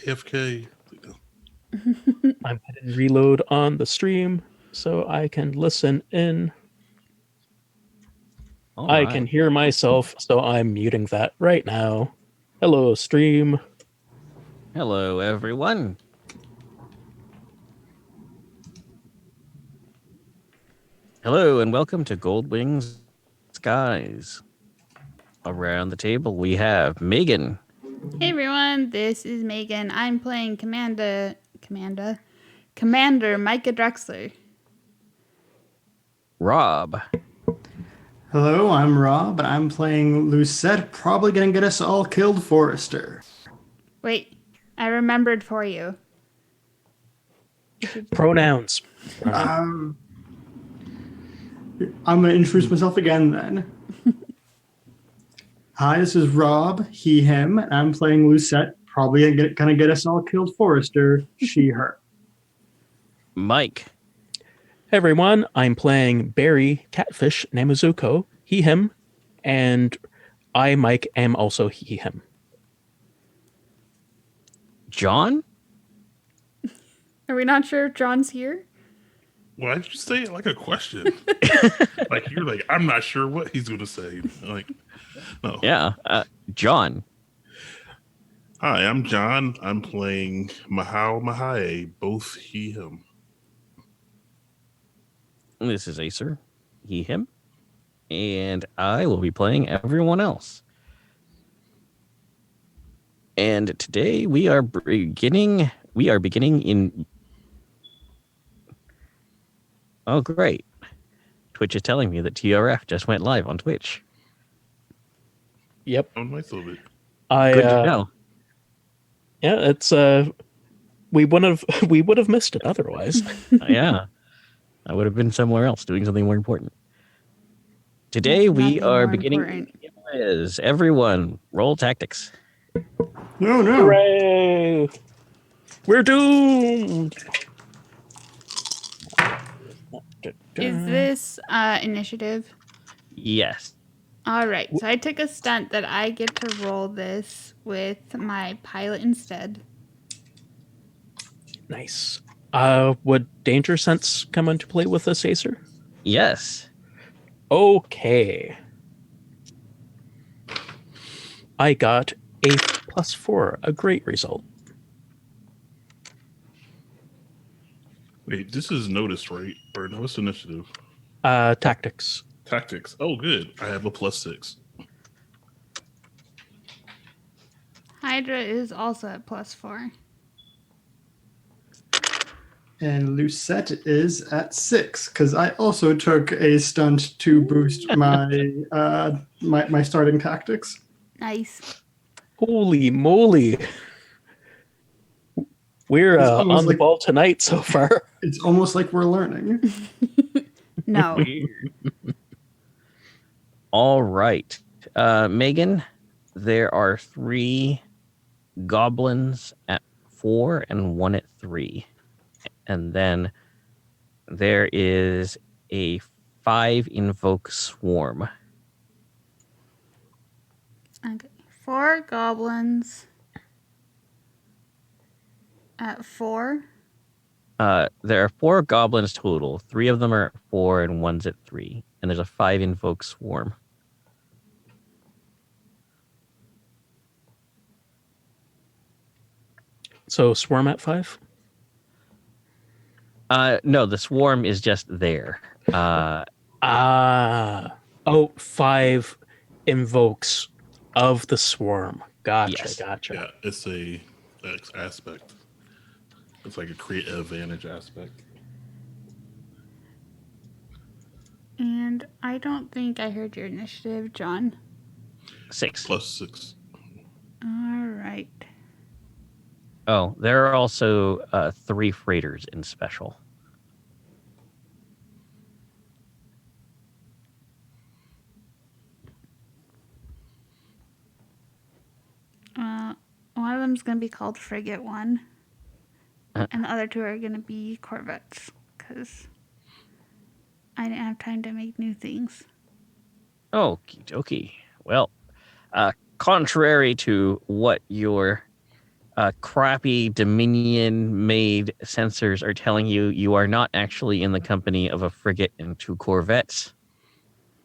AFK. I'm hitting reload on the stream so I can listen in. I can hear myself, so I'm muting that right now. Hello, stream. Hello, everyone. Hello, and welcome to Gold Wings Skies. Around the table, we have Megan. Hey everyone, this is Megan. I'm playing Commander Micah Drexler. Rob. Hello, I'm Rob, and I'm playing Lucette, probably gonna get us all killed Forrester. Wait, I remembered for you. Pronouns. I'm gonna introduce myself again then. Hi, this is Rob, he, him, and I'm playing Lucette, probably gonna get us all killed Forrester, she, her. Mike. Hey everyone, I'm playing Barry Catfish Namazuko, he, him, and I, Mike, am also he, him. John? Are we not sure if John's here? Why did you say it like a question? Like you're like, I'm not sure what he's gonna say. Like, no. Yeah, John. Hi, I'm John. I'm playing Mahao Mahae, both he, him. This is Acer, he, him, and I will be playing everyone else. And today we are beginning in... Oh, great. Twitch is telling me that TRF just went live on Twitch. Yep. Oh, nice of it. Good to know. Yeah, it's we would have missed it otherwise. Yeah. I would have been somewhere else doing something more important. Today we are beginning as everyone roll tactics. No. Hooray! We're doomed. Is this initiative? Yes. All right, so I took a stunt that I get to roll this with my pilot instead. Nice. Would Danger Sense come into play with this, Acer? Yes. Okay. I got a +4, a great result. Wait, this is notice, right? Or no, it's initiative. Tactics. Tactics. Oh, good. I have a +6. Hydra is also at +4. And Lucette is at 6, because I also took a stunt to boost my my starting tactics. Nice. Holy moly. We're on the ball tonight so far. It's almost like we're learning. No. All right. Megan, there are 3 goblins at 4 and 1 at 3. And then there is a 5 invoke swarm. Okay. 4 goblins at 4. There are 4 goblins total. 3 of them are at 4 and 1's at 3. And there's a 5 invoke swarm. So swarm at 5? No, the swarm is just there. 5 invokes of the swarm. Gotcha, Yes. gotcha. Yeah, it's a aspect. It's like a create advantage aspect. And I don't think I heard your initiative, John. 6. +6. All right. Oh, there are also 3 freighters in special. One of them's going to be called Frigate 1. And the other 2 are going to be Corvettes. Because I didn't have time to make new things. Okie dokie. Well, contrary to what your crappy Dominion-made sensors are telling you are not actually in the company of a frigate and 2 corvettes.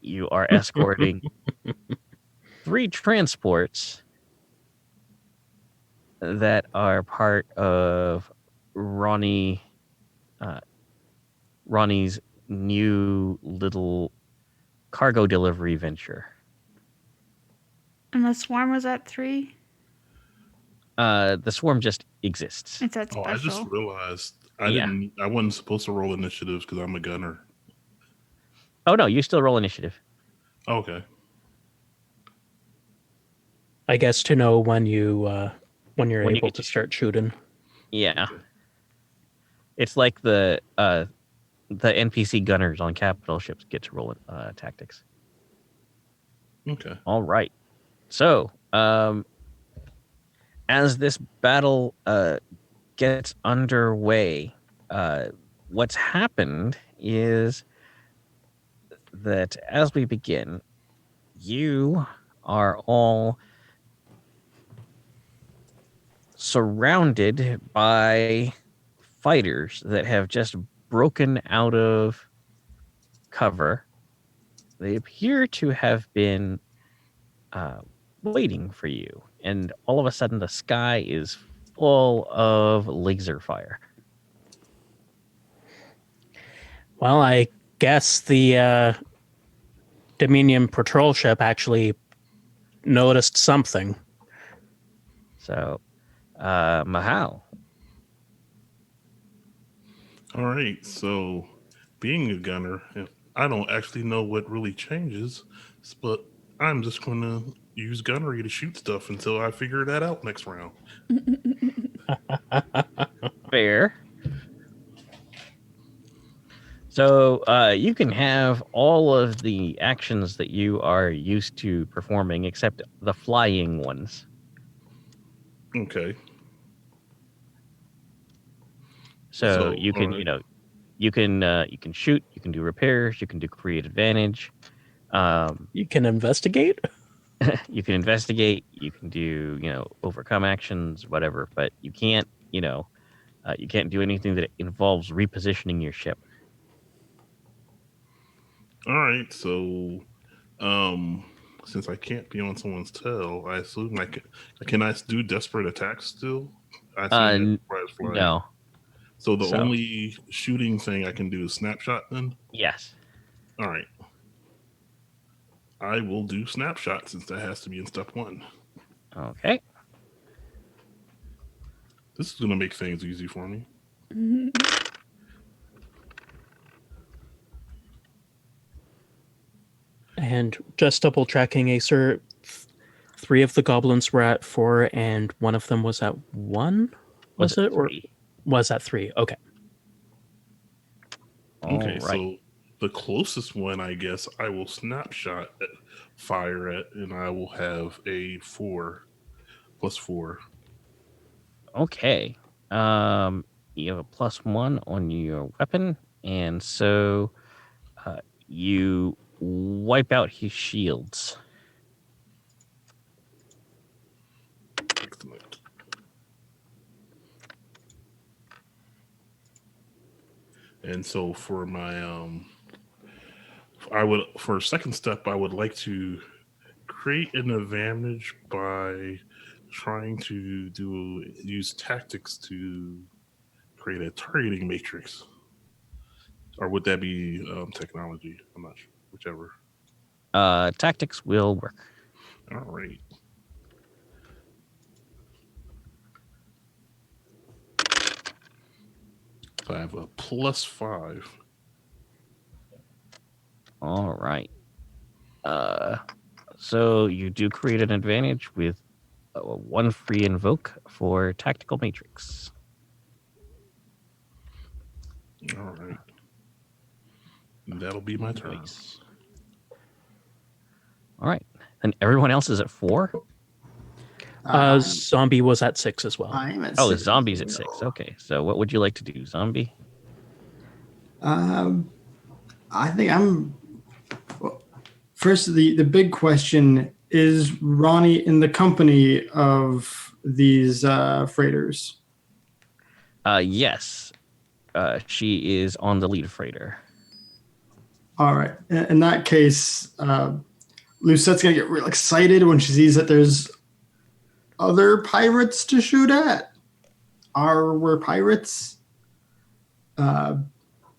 You are escorting 3 transports that are part of Ronnie's new little cargo delivery venture. And the swarm was at 3? The swarm just exists. It's at Oh, special. I just realized Yeah. I wasn't supposed to roll initiatives because I'm a gunner. Oh no, you still roll initiative. Okay. I guess to know when you're When you able get to to start shooting. Yeah. Okay. It's like the NPC gunners on capital ships get to roll tactics. Okay. All right. So, as this battle gets underway, what's happened is that as we begin, you are all surrounded by fighters that have just broken out of cover. They appear to have been waiting for you, and all of a sudden the sky is full of laser fire. Well, I guess the Dominion patrol ship actually noticed something. So, Mahal. All right. So, being a gunner, I don't actually know what really changes, but I'm just going to use gunnery to shoot stuff until I figure that out next round. Fair. So you can have all of the actions that you are used to performing, except the flying ones. Okay. So you can, right. you can shoot, you can do repairs, you can do create advantage. You can investigate? You can investigate, you can do, overcome actions, whatever, but you can't, you can't do anything that involves repositioning your ship. All right. So, since I can't be on someone's tail, I assume can I do desperate attacks still? I assume that's flying. No. So the only shooting thing I can do is snapshot then? Yes. All right. I will do snapshot since that has to be in step 1. Okay. This is going to make things easy for me. And just double checking, Acer, 3 of the goblins were at 4 and one of them was at 1? Was it? 3? Or was at 3? Okay. Okay, right. so the closest one, I guess, I will snapshot fire at, and I will have a 4 plus 4. Okay. You have a +1 on your weapon, and so you wipe out his shields. Excellent. And so for my for a second step, I would like to create an advantage by trying to use tactics to create a targeting matrix. Or would that be technology? I'm not sure. Whichever. Tactics will work. All right. So I have a +5. All right. So you do create an advantage with 1 free invoke for tactical matrix. All right. That'll be my turn. Nice. All right. And everyone else is at 4? Zombie was at 6 as well. I'm at Oh, 6. zombie's at 6. Okay. So what would you like to do, zombie? I think I'm. Well, first, the big question is Ronnie in the company of these freighters? Yes. She is on the lead freighter. All right. In that case, Lucetta's going to get real excited when she sees that there's other pirates to shoot at. We're pirates. And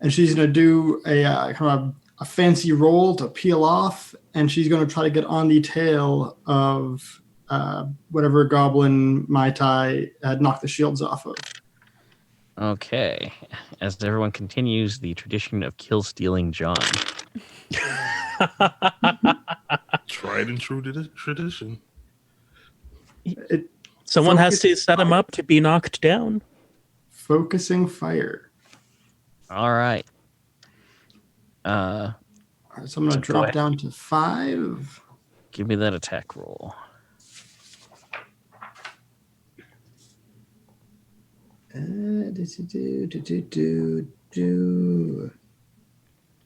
she's going to do a kind of a fancy roll to peel off, and she's going to try to get on the tail of whatever goblin Mai Tai had knocked the shields off of. Okay. As everyone continues the tradition of kill stealing John. Tried and true tradition. Someone has to set him up to be knocked down. Focusing fire. All right. All right, so I'm going to Go drop ahead. down to 5. Give me that attack roll.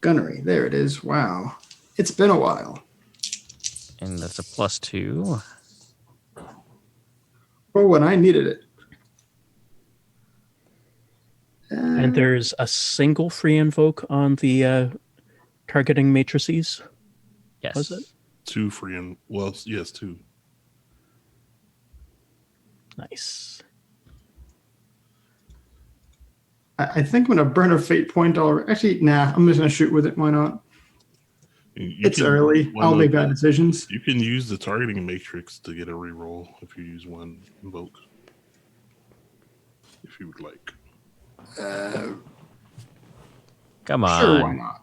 Gunnery. There it is. Wow. It's been a while. And that's a +2. Oh, when I needed it. And there's a single free invoke on the targeting matrices. Yes. Was it? 2 free and yes, 2. Nice. I think I'm going to burn a fate point already. Actually, nah, I'm just going to shoot with it. Why not? It's early. I'll make bad decisions. You can use the targeting matrix to get a reroll if you use one invoke. If you would like. Come on. Sure, why not?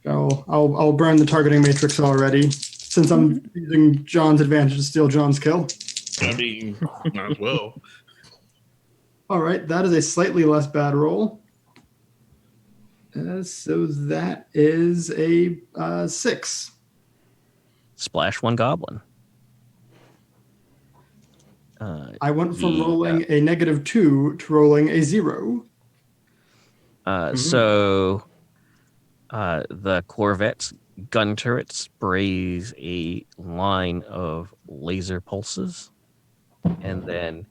So I'll burn the targeting matrix already, since I'm using John's advantage to steal John's kill. I mean, might as well. All right, that is a slightly less bad roll. So that is a 6. Splash one goblin. I went from rolling a -2 to rolling a 0. So the Corvette's gun turret sprays a line of laser pulses, and then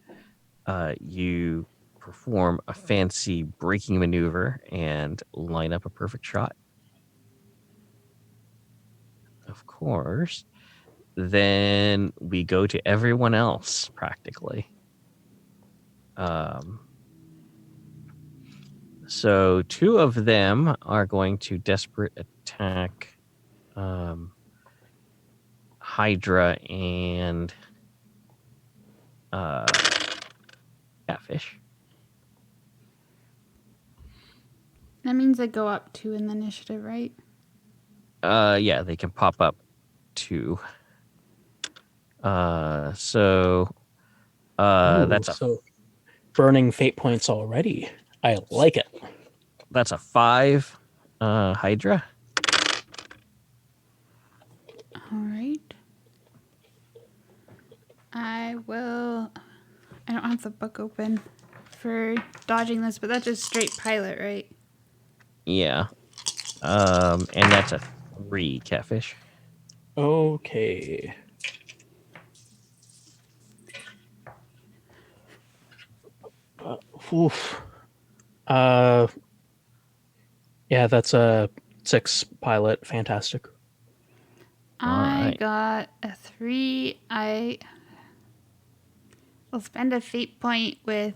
you perform a fancy braking maneuver and line up a perfect shot. Of course. Then we go to everyone else, practically. So 2 of them are going to desperate attack Hydra and Catfish. That means I go up 2 in the initiative, right? Yeah, they can pop up 2. So that's so burning fate points already. I like it. That's a 5 Hydra. All right. I don't have the book open for dodging this, but that's just straight pilot, right? Yeah. And that's a 3 Catfish. Okay. Oof. Yeah, that's a 6 pilot. Fantastic. I right. got a 3. I will spend a fate point with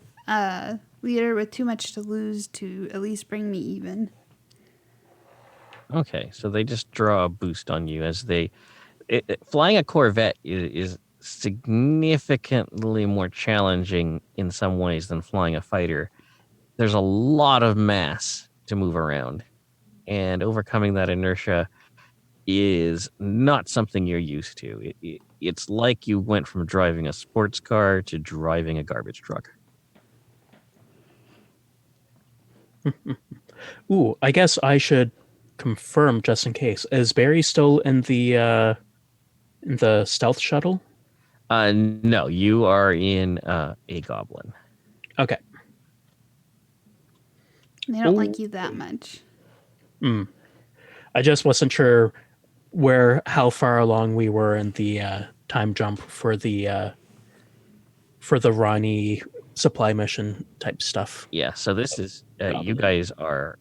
leader with too much to lose to at least bring me even. Okay, so they just draw a boost on you as flying a Corvette is significantly more challenging in some ways than flying a fighter. There's a lot of mass to move around, and overcoming that inertia is not something you're used to. It's like you went from driving a sports car to driving a garbage truck. Ooh, I guess I should confirm just in case. Is Barry still in the stealth shuttle? No, you are in a goblin. Okay. They don't like you that much. I just wasn't sure how far along we were in the time jump for the Ronnie supply mission type stuff. Yeah, so this is you Goblin. guys are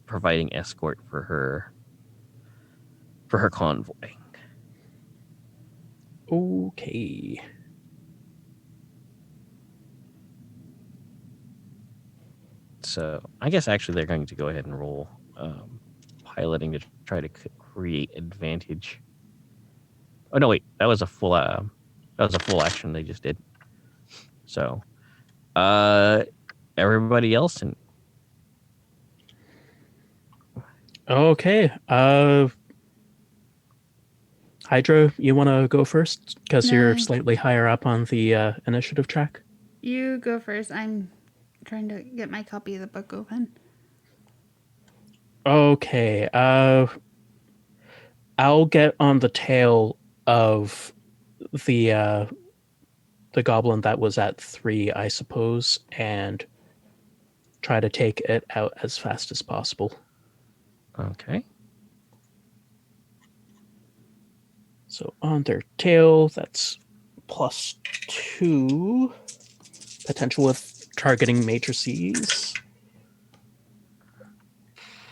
providing escort for her convoy. Okay. So I guess actually they're going to go ahead and roll piloting to try to create advantage. Oh no, wait, that was a full action they just did. So, everybody else and Okay. Hydra, you want to go first because you're No. slightly higher up on the initiative track. You go first. I'm trying to get my copy of the book open. Okay. I'll get on the tail of the goblin that was at 3, I suppose, and try to take it out as fast as possible. okay. So on their tail, that's +2 potential with targeting matrices.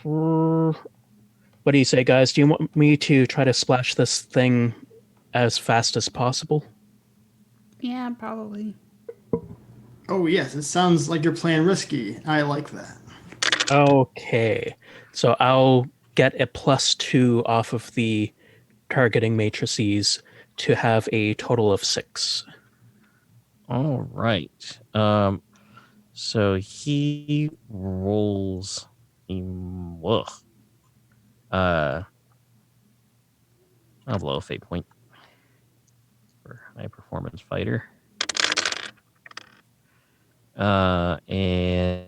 What do you say, guys? Do you want me to try to splash this thing as fast as possible? Yeah, probably. Oh yes, it sounds like you're playing risky. I like that. Okay. So I'll get a +2 off of the targeting matrices to have a total of 6. All right. So he rolls. Ugh. I'll blow a fate point for high performance fighter. And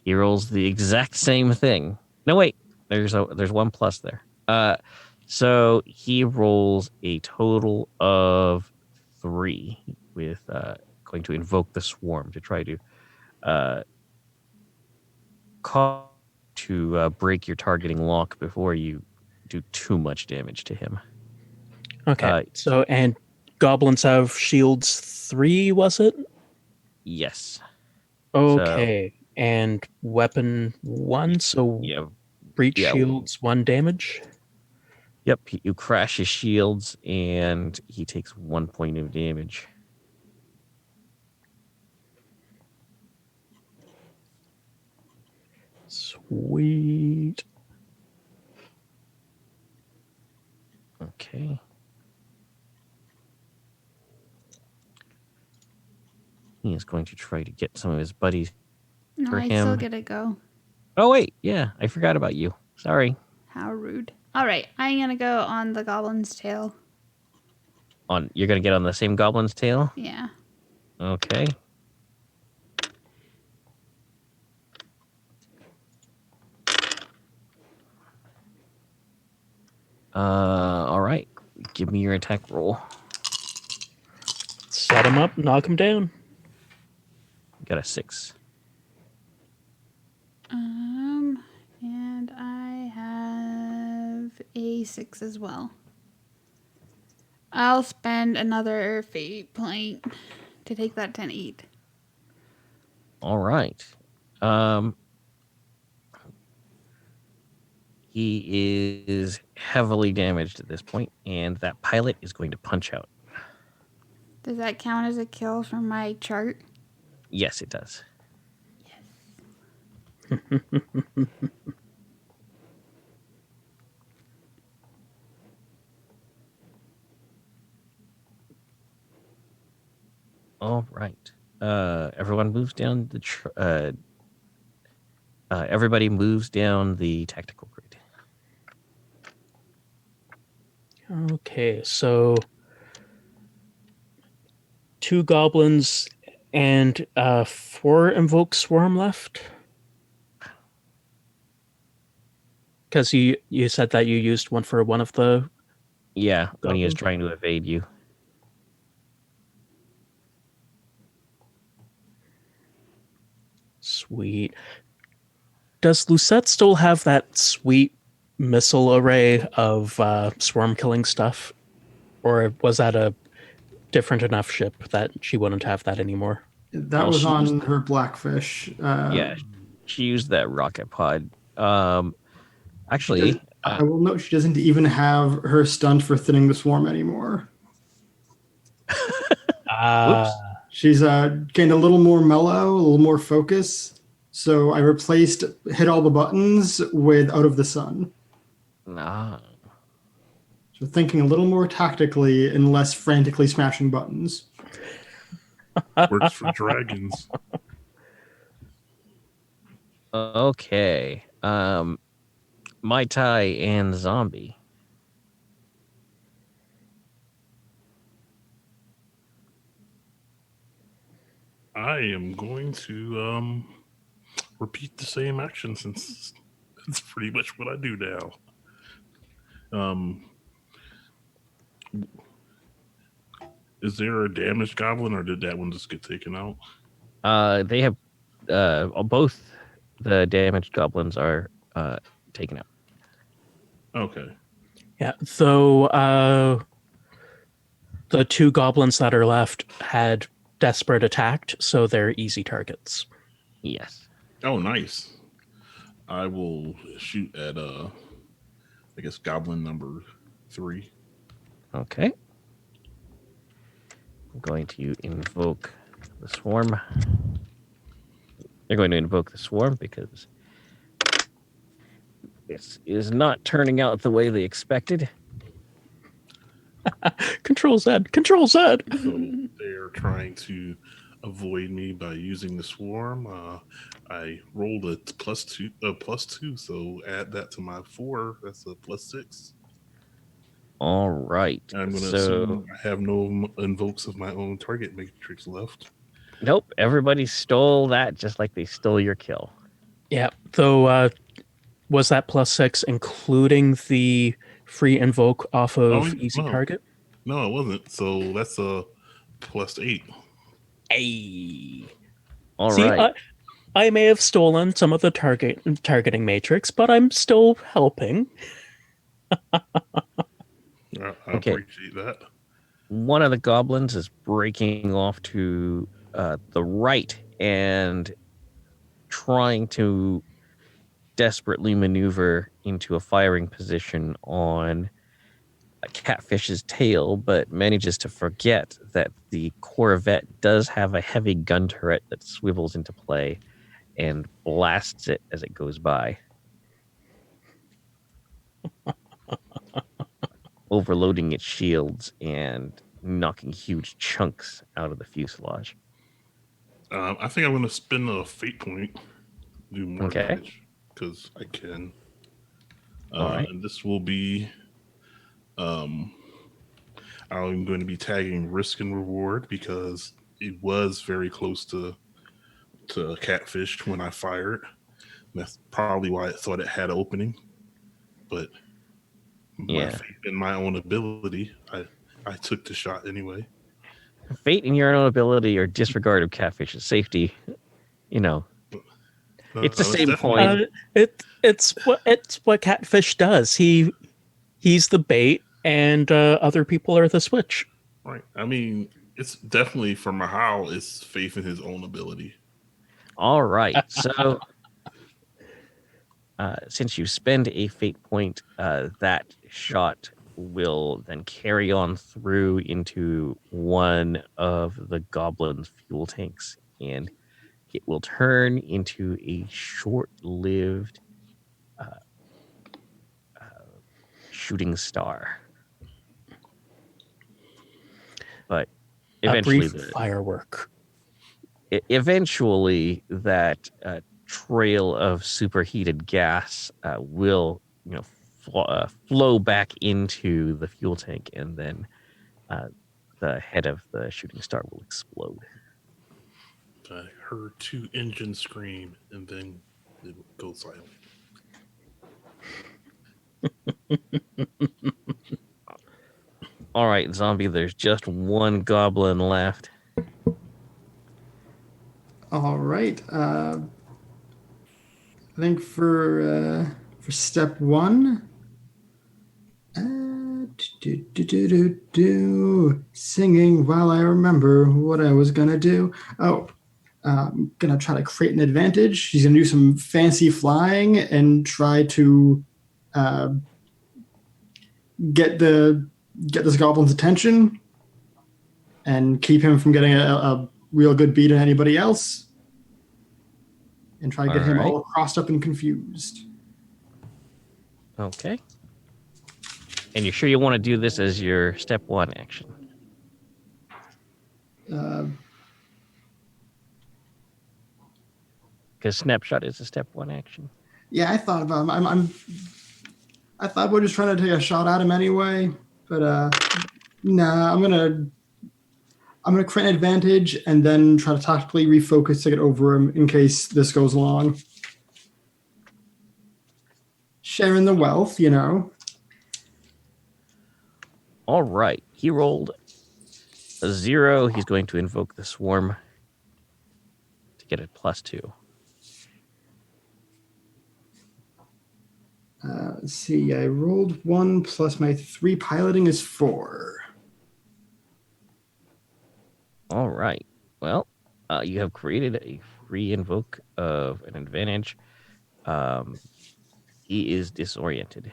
he rolls the exact same thing. No, wait. There's one plus there. So he rolls a total of 3 with going to invoke the swarm to try to break your targeting lock before you do too much damage to him. Okay. So, and goblins have shields 3, was it? Yes. Okay. And weapon 1, so Yeah. breach Yeah. shields 1 damage. Yep. You crash his shields, and he takes 1 point of damage. Sweet. Okay. He is going to try to get some of his buddies. No, For I still him. get to go. Oh, wait. Yeah. I forgot about you. Sorry. How rude. All right, I'm gonna go on the goblin's tail. You're going to get on the same goblin's tail? Yeah. Okay. All right. Give me your attack roll. Set him up, knock him down. Got a 6. And I have a 6 as well. I'll spend another fate point to take that 10-8. All right. He is heavily damaged at this point, and that pilot is going to punch out. Does that count as a kill from my chart? Yes, it does. All right. Everyone moves down the. Everybody moves down the tactical grid. Okay, so 2 goblins and 4 invoke swarm left. Because you said that you used one for one of the Yeah, when he was goblins? trying to evade you. Sweet. Does Lucette still have that sweet missile array of swarm killing stuff, or was that a different enough ship that she wouldn't have that anymore? That Well, was she on used- her Blackfish. Yeah, she used that rocket pod. She does, Actually, I will note she doesn't even have her stunt for thinning the swarm anymore. whoops. She's gained a little more mellow, a little more focus. So I replaced hit all the buttons with out of the sun. Nah. So thinking a little more tactically and less frantically smashing buttons. Works for dragons. Okay. Mai Tai and Zombie. I am going to repeat the same action since that's pretty much what I do now. Is there a damaged goblin, or did that one just get taken out? They have both the damaged goblins are taken out. Okay. Yeah. So the two goblins that are left had desperate attacked, so they're easy targets. Yes. Oh, nice. I will shoot at I guess goblin number 3. Okay. I'm going to invoke the swarm. They're going to invoke the swarm because this is not turning out the way they expected. Control Z. Control Z. So they're trying to avoid me by using the swarm. I rolled a +2, so add that to my 4. That's a +6. All right. I'm going to So, assume I have no invokes of my own target matrix left. nope. Everybody stole that just like they stole your kill. Yeah. Though was that +6 including the free invoke off of easy no. target? No, it wasn't. So that's a +8. Hey. All See, right. I may have stolen some of the targeting matrix, but I'm still helping. I Okay. appreciate that. One of the goblins is breaking off to the right and trying to desperately maneuver into a firing position on a catfish's tail, but manages to forget that the Corvette does have a heavy gun turret that swivels into play and blasts it as it goes by, overloading its shields and knocking huge chunks out of the fuselage. I think I'm going to spend a fate point, do more Okay. damage, because I can. All right. And this will be, I'm going to be tagging risk and reward because it was very close to catfish when I fired. That's probably why it thought it had opening. But my Yeah. faith in my own ability, I took the shot anyway. Fate and your own ability or disregard of catfish's safety, you know, it's the that's same definitely- point. It's what catfish does. He's the bait, and other people are the switch. Right. I mean, it's definitely for Mahal, it's faith in his own ability. All right. So, since you spend a fate point, that shot will then carry on through into one of the goblin's fuel tanks, and it will turn into a short-lived shooting star. But eventually, A brief firework. eventually that trail of superheated gas will flow back into the fuel tank, and then the head of the shooting star will explode. I heard 2 engines scream, and then it would go silent. All right, Zombie, there's just one goblin left. All right. I think for step 1, Singing while I remember what I was gonna do. Oh, I'm gonna try to create an advantage. She's gonna do some fancy flying and try to get this goblin's attention and keep him from getting a real good beat on anybody else, and try to get him all crossed up and confused. Okay. And you're sure you want to do this as your step 1 action? Because snapshot is a step 1 action. Yeah, I thought about him. I thought we were just trying to take a shot at him anyway, but nah. I'm gonna create an advantage and then try to tactically refocus to get over him in case this goes long. Sharing the wealth, you know. All right. He rolled a 0. He's going to invoke the swarm to get a +2. Let's see. I rolled 1 plus my 3 piloting is 4. All right. Well, you have created a free invoke of an advantage. He is disoriented.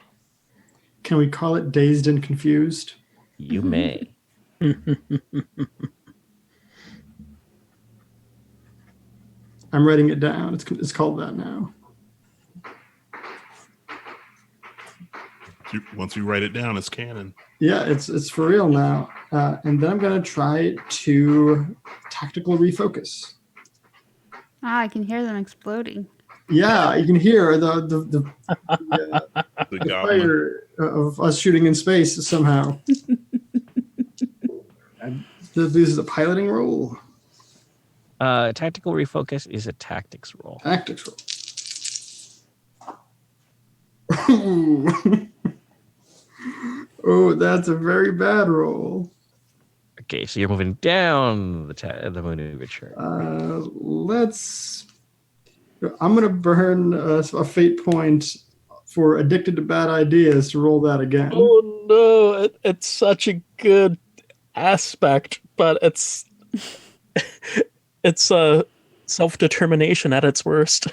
Can we call it dazed and confused? You may. I'm writing it down. It's called that now. Once you write it down, it's canon. Yeah, it's for real now. And then I'm gonna try to tactical refocus. I can hear them exploding. Yeah, you can hear the The goblin. fire of us shooting in space somehow. This is a piloting roll. Tactical refocus is a tactics roll. Tactics roll. Oh, that's a very bad roll. Okay, so you're moving down the maneuver chart. I'm going to burn a fate point for addicted to bad ideas to roll that again. Oh no, it's such a good aspect, but it's self-determination at its worst.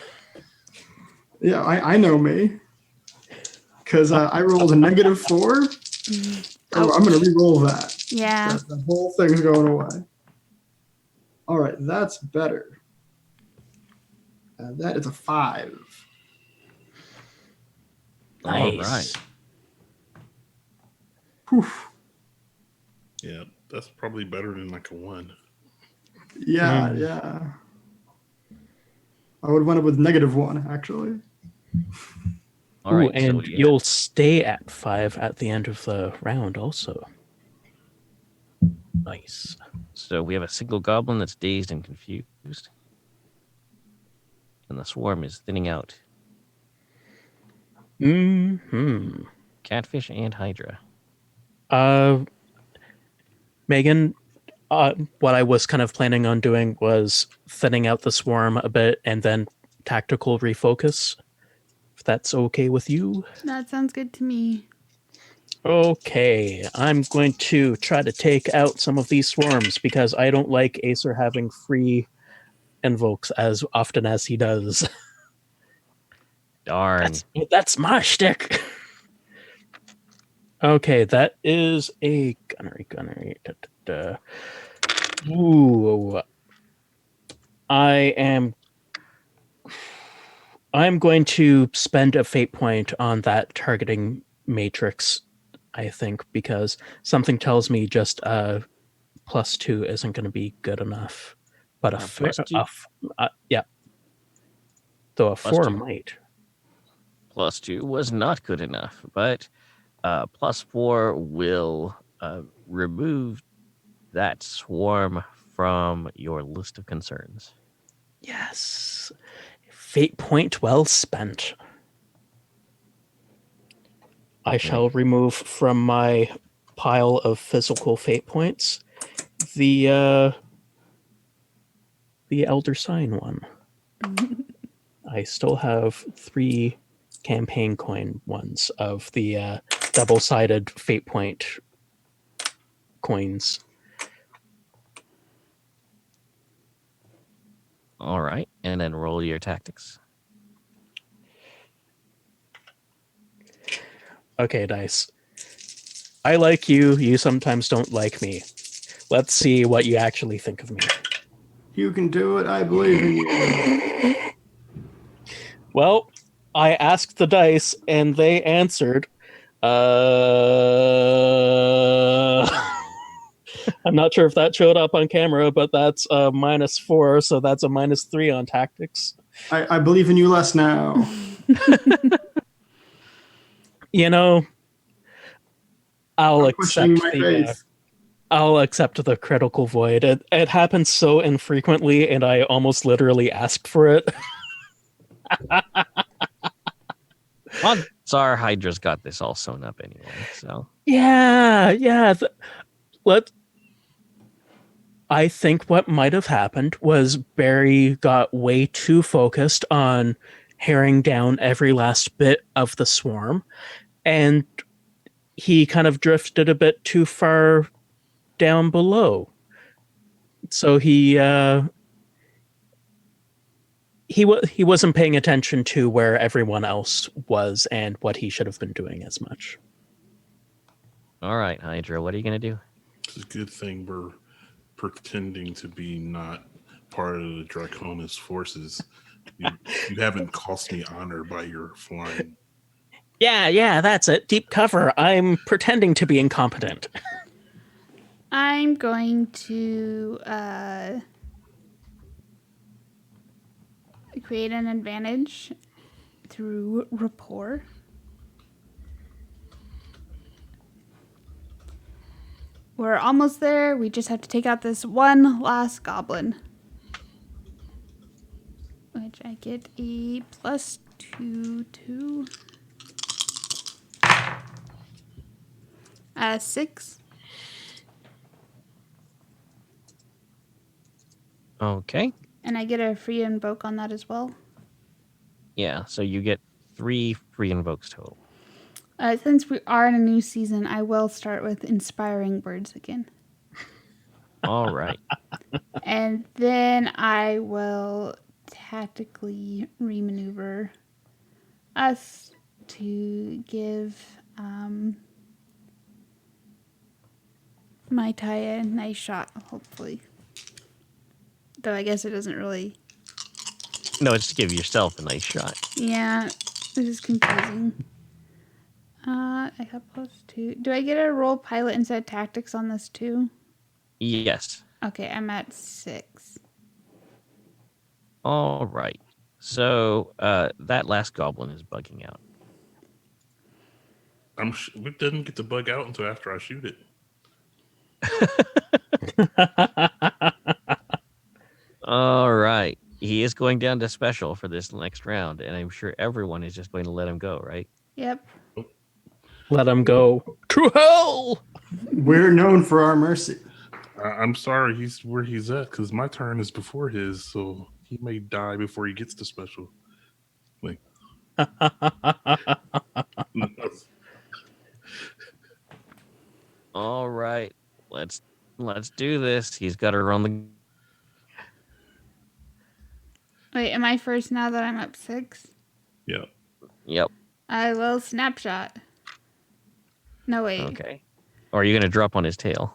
Yeah, I know me. Because I rolled a -4. Oh, I'm going to re-roll that. Yeah. The whole thing's going away. All right, that's better. That is a 5. Nice. All right. Whew. Yeah, that's probably better than like a 1. Yeah, yeah. I would have went up with -1, actually. All right. And so, you'll stay at 5 at the end of the round also. Nice. So we have a single goblin that's dazed and confused. And the swarm is thinning out. Catfish and Hydra. Megan, what I was kind of planning on doing was thinning out the swarm a bit and then tactical refocus. If that's okay with you. That sounds good to me. Okay, I'm going to try to take out some of these swarms because I don't like Acer having free invokes as often as he does. Darn. That's my shtick. Okay, that is a gunnery. Ooh. I'm going to spend a fate point on that targeting matrix, I think, because something tells me just +2 isn't going to be good enough. But +2? Yeah. Though a +2. 4 might. +2 was not good enough, but +4 will remove that swarm from your list of concerns. Yes. Fate point well spent. I shall remove from my pile of physical fate points the Elder Sign one. I still have 3 campaign coin ones of the double-sided fate point coins. All right, and then roll your tactics. Okay, dice. I like you. You sometimes don't like me. Let's see what you actually think of me. You can do it. I believe in you. Well, I asked the dice, and they answered. I'm not sure if that showed up on camera, but that's a -4, so that's a -3 on tactics. I believe in you less now. You know, I'll I'm questioning accept my the. faith. I'll accept the critical void. It happens so infrequently, and I almost literally asked for it. Odds are Hydra's got this all sewn up anyway. So Yeah. I think what might have happened was Barry got way too focused on herring down every last bit of the swarm, and he kind of drifted a bit too far down below. So he wasn't paying attention to where everyone else was and what he should have been doing as much. all right, Hydra, what are you gonna do? It's a good thing we're pretending to be not part of the Draconis forces. You haven't cost me honor by your flying. Yeah, that's it. Deep cover. I'm pretending to be incompetent. I'm going to create an advantage through rapport. We're almost there. We just have to take out this one last goblin. Which I get a +2 to 6. Okay. And I get a free invoke on that as well. Yeah, so you get 3 free invokes total. Since we are in a new season, I will start with inspiring words again. All right. And then I will tactically remaneuver us to give my Taya a nice shot, hopefully. Though I guess it doesn't really... No, it's to give yourself a nice shot. Yeah, this is confusing. I got +2. Do I get a roll pilot instead of tactics on this too? Yes. Okay, I'm at 6. All right. So that last goblin is bugging out. We didn't get to bug out until after I shoot it. All right. He is going down to special for this next round, and I'm sure everyone is just going to let him go, right? Yep. Let him go to hell. We're known for our mercy. I'm sorry, he's where he's at because my turn is before his, so he may die before he gets to special. Like, All right. Let's do this. He's got to run the. Wait, am I first now that I'm up 6? yeah. Yep. I will snapshot. No, wait. Okay. Or are you going to drop on his tail?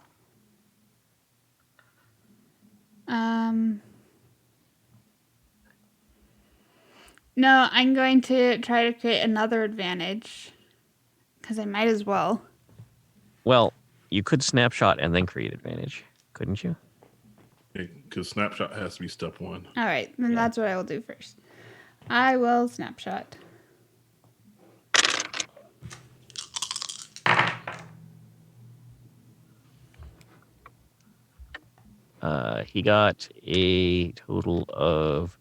No, I'm going to try to create another advantage. Because I might as well. Well, you could snapshot and then create advantage, couldn't you? Because snapshot has to be step 1. All right, then that's what I will do first. I will snapshot. He got a total of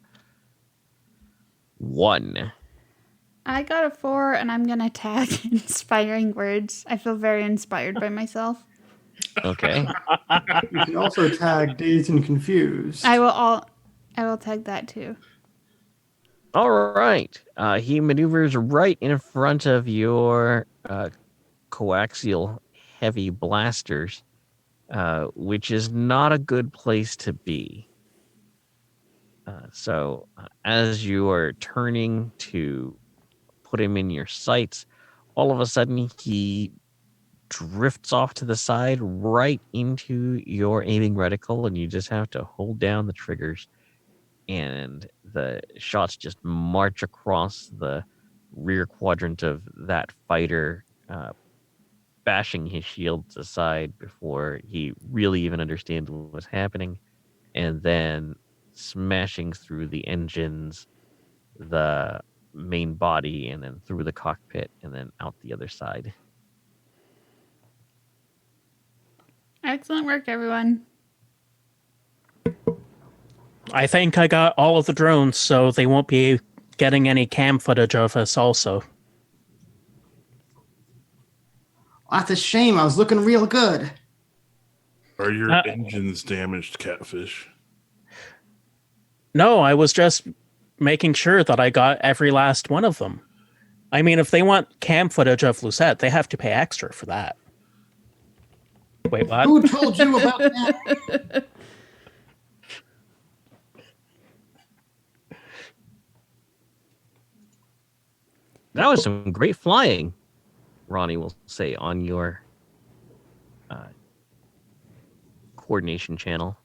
1. I got a 4, and I'm going to tag inspiring words. I feel very inspired by myself. Okay. You can also tag Dazed and Confused. I will tag that too. All right. He maneuvers right in front of your coaxial heavy blasters, which is not a good place to be. So as you are turning to put him in your sights, all of a sudden he drifts off to the side right into your aiming reticle, and you just have to hold down the triggers, and the shots just march across the rear quadrant of that fighter, bashing his shields aside before he really even understands what was happening, and then smashing through the engines, the main body, and then through the cockpit, and then out the other side. Excellent work, everyone. I think I got all of the drones, so they won't be getting any cam footage of us also. That's a shame. I was looking real good. Are your engines damaged, Catfish? No, I was just making sure that I got every last one of them. I mean, if they want cam footage of Lucette, they have to pay extra for that. Wait, what? Who told you about that? That was some great flying, Ronnie will say on your coordination channel.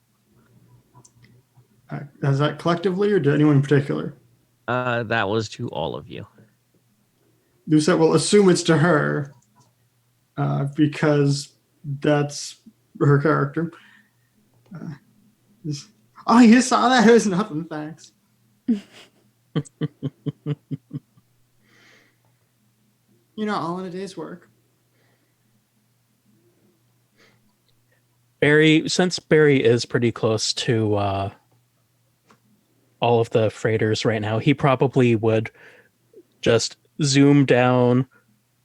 Is that collectively or to anyone in particular? That was to all of you. Lucette will assume it's to her because that's her character. Oh, you saw that? It was nothing, thanks. All in a day's work. Since Barry is pretty close to all of the freighters right now, he probably would just zoom down,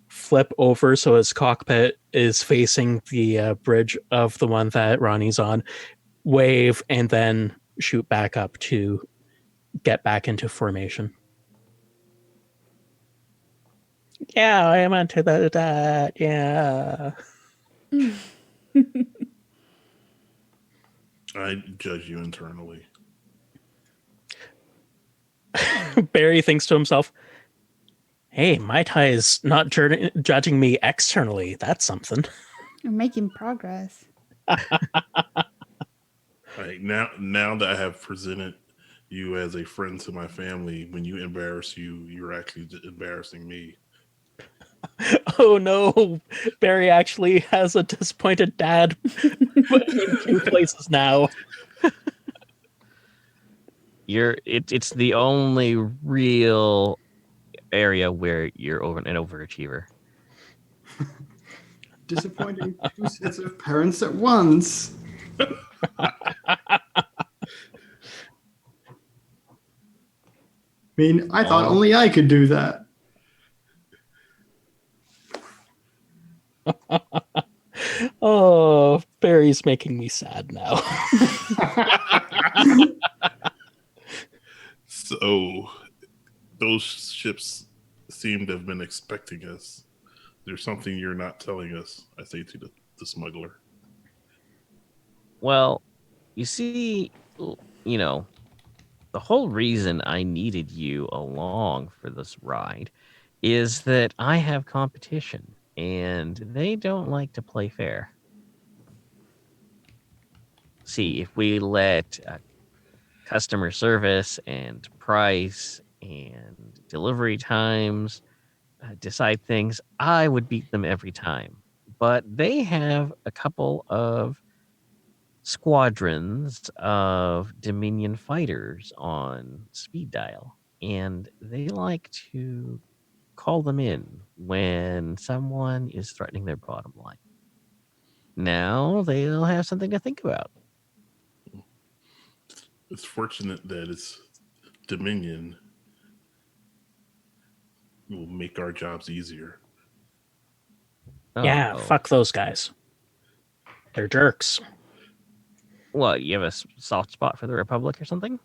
flip over so his cockpit is facing the bridge of the one that Ronnie's on, wave, and then shoot back up to get back into formation. Yeah, I am onto that. Yeah. I judge you internally. Barry thinks to himself, hey, Mai Tai is not judging me externally. That's something. You're making progress. Now that I have presented you as a friend to my family, when you embarrass you're actually embarrassing me. Oh no, Barry actually has a disappointed dad in 2 places now. It's the only real area where you're an overachiever. Disappointing 2 sets of parents at once. I thought only I could do that. Oh, Barry's making me sad now. So, those ships seem to have been expecting us. There's something you're not telling us, I say to the smuggler. Well, you see, the whole reason I needed you along for this ride is that I have competition, and they don't like to play fair. See, if we let customer service and price and delivery times decide things, I would beat them every time. But they have a couple of squadrons of Dominion fighters on speed dial, and they like to call them in when someone is threatening their bottom line. Now they'll have something to think about. It's fortunate that it's Dominion. It will make our jobs easier. Yeah, fuck those guys. They're jerks. What, you have a soft spot for the Republic or something?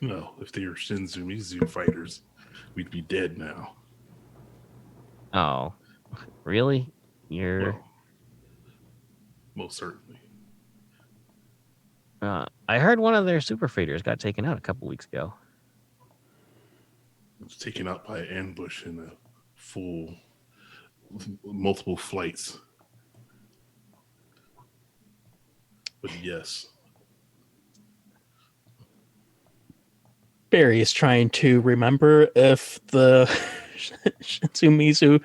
No, if they were Shinzu Mizu fighters, we'd be dead now. Oh. Really? You're. Well, most certainly. I heard one of their super freighters got taken out a couple weeks ago. It was taken out by ambush in a full, multiple flights. But yes. Barry is trying to remember if the Shinsumizu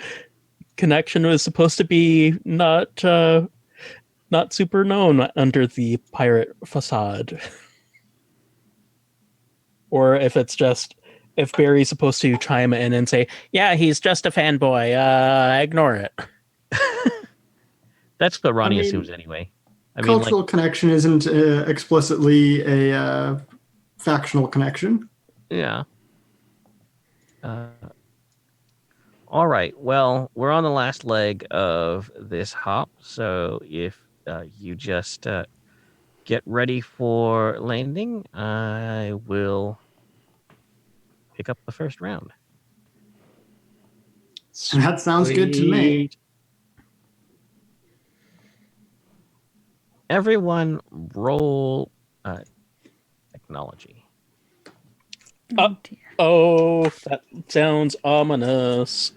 connection was supposed to be not super known under the pirate facade, or if it's just if Barry's supposed to chime in and say, "Yeah, he's just a fanboy. Ignore it." That's what Ronnie I mean, assumes anyway. I mean, Cultural connection isn't explicitly a factional connection. yeah. All right. Well, we're on the last leg of this hop, so if you just get ready for landing, I will pick up the first round. That sounds good to me. Sweet. Everyone, roll technology. Oh, dear. Oh, that sounds ominous.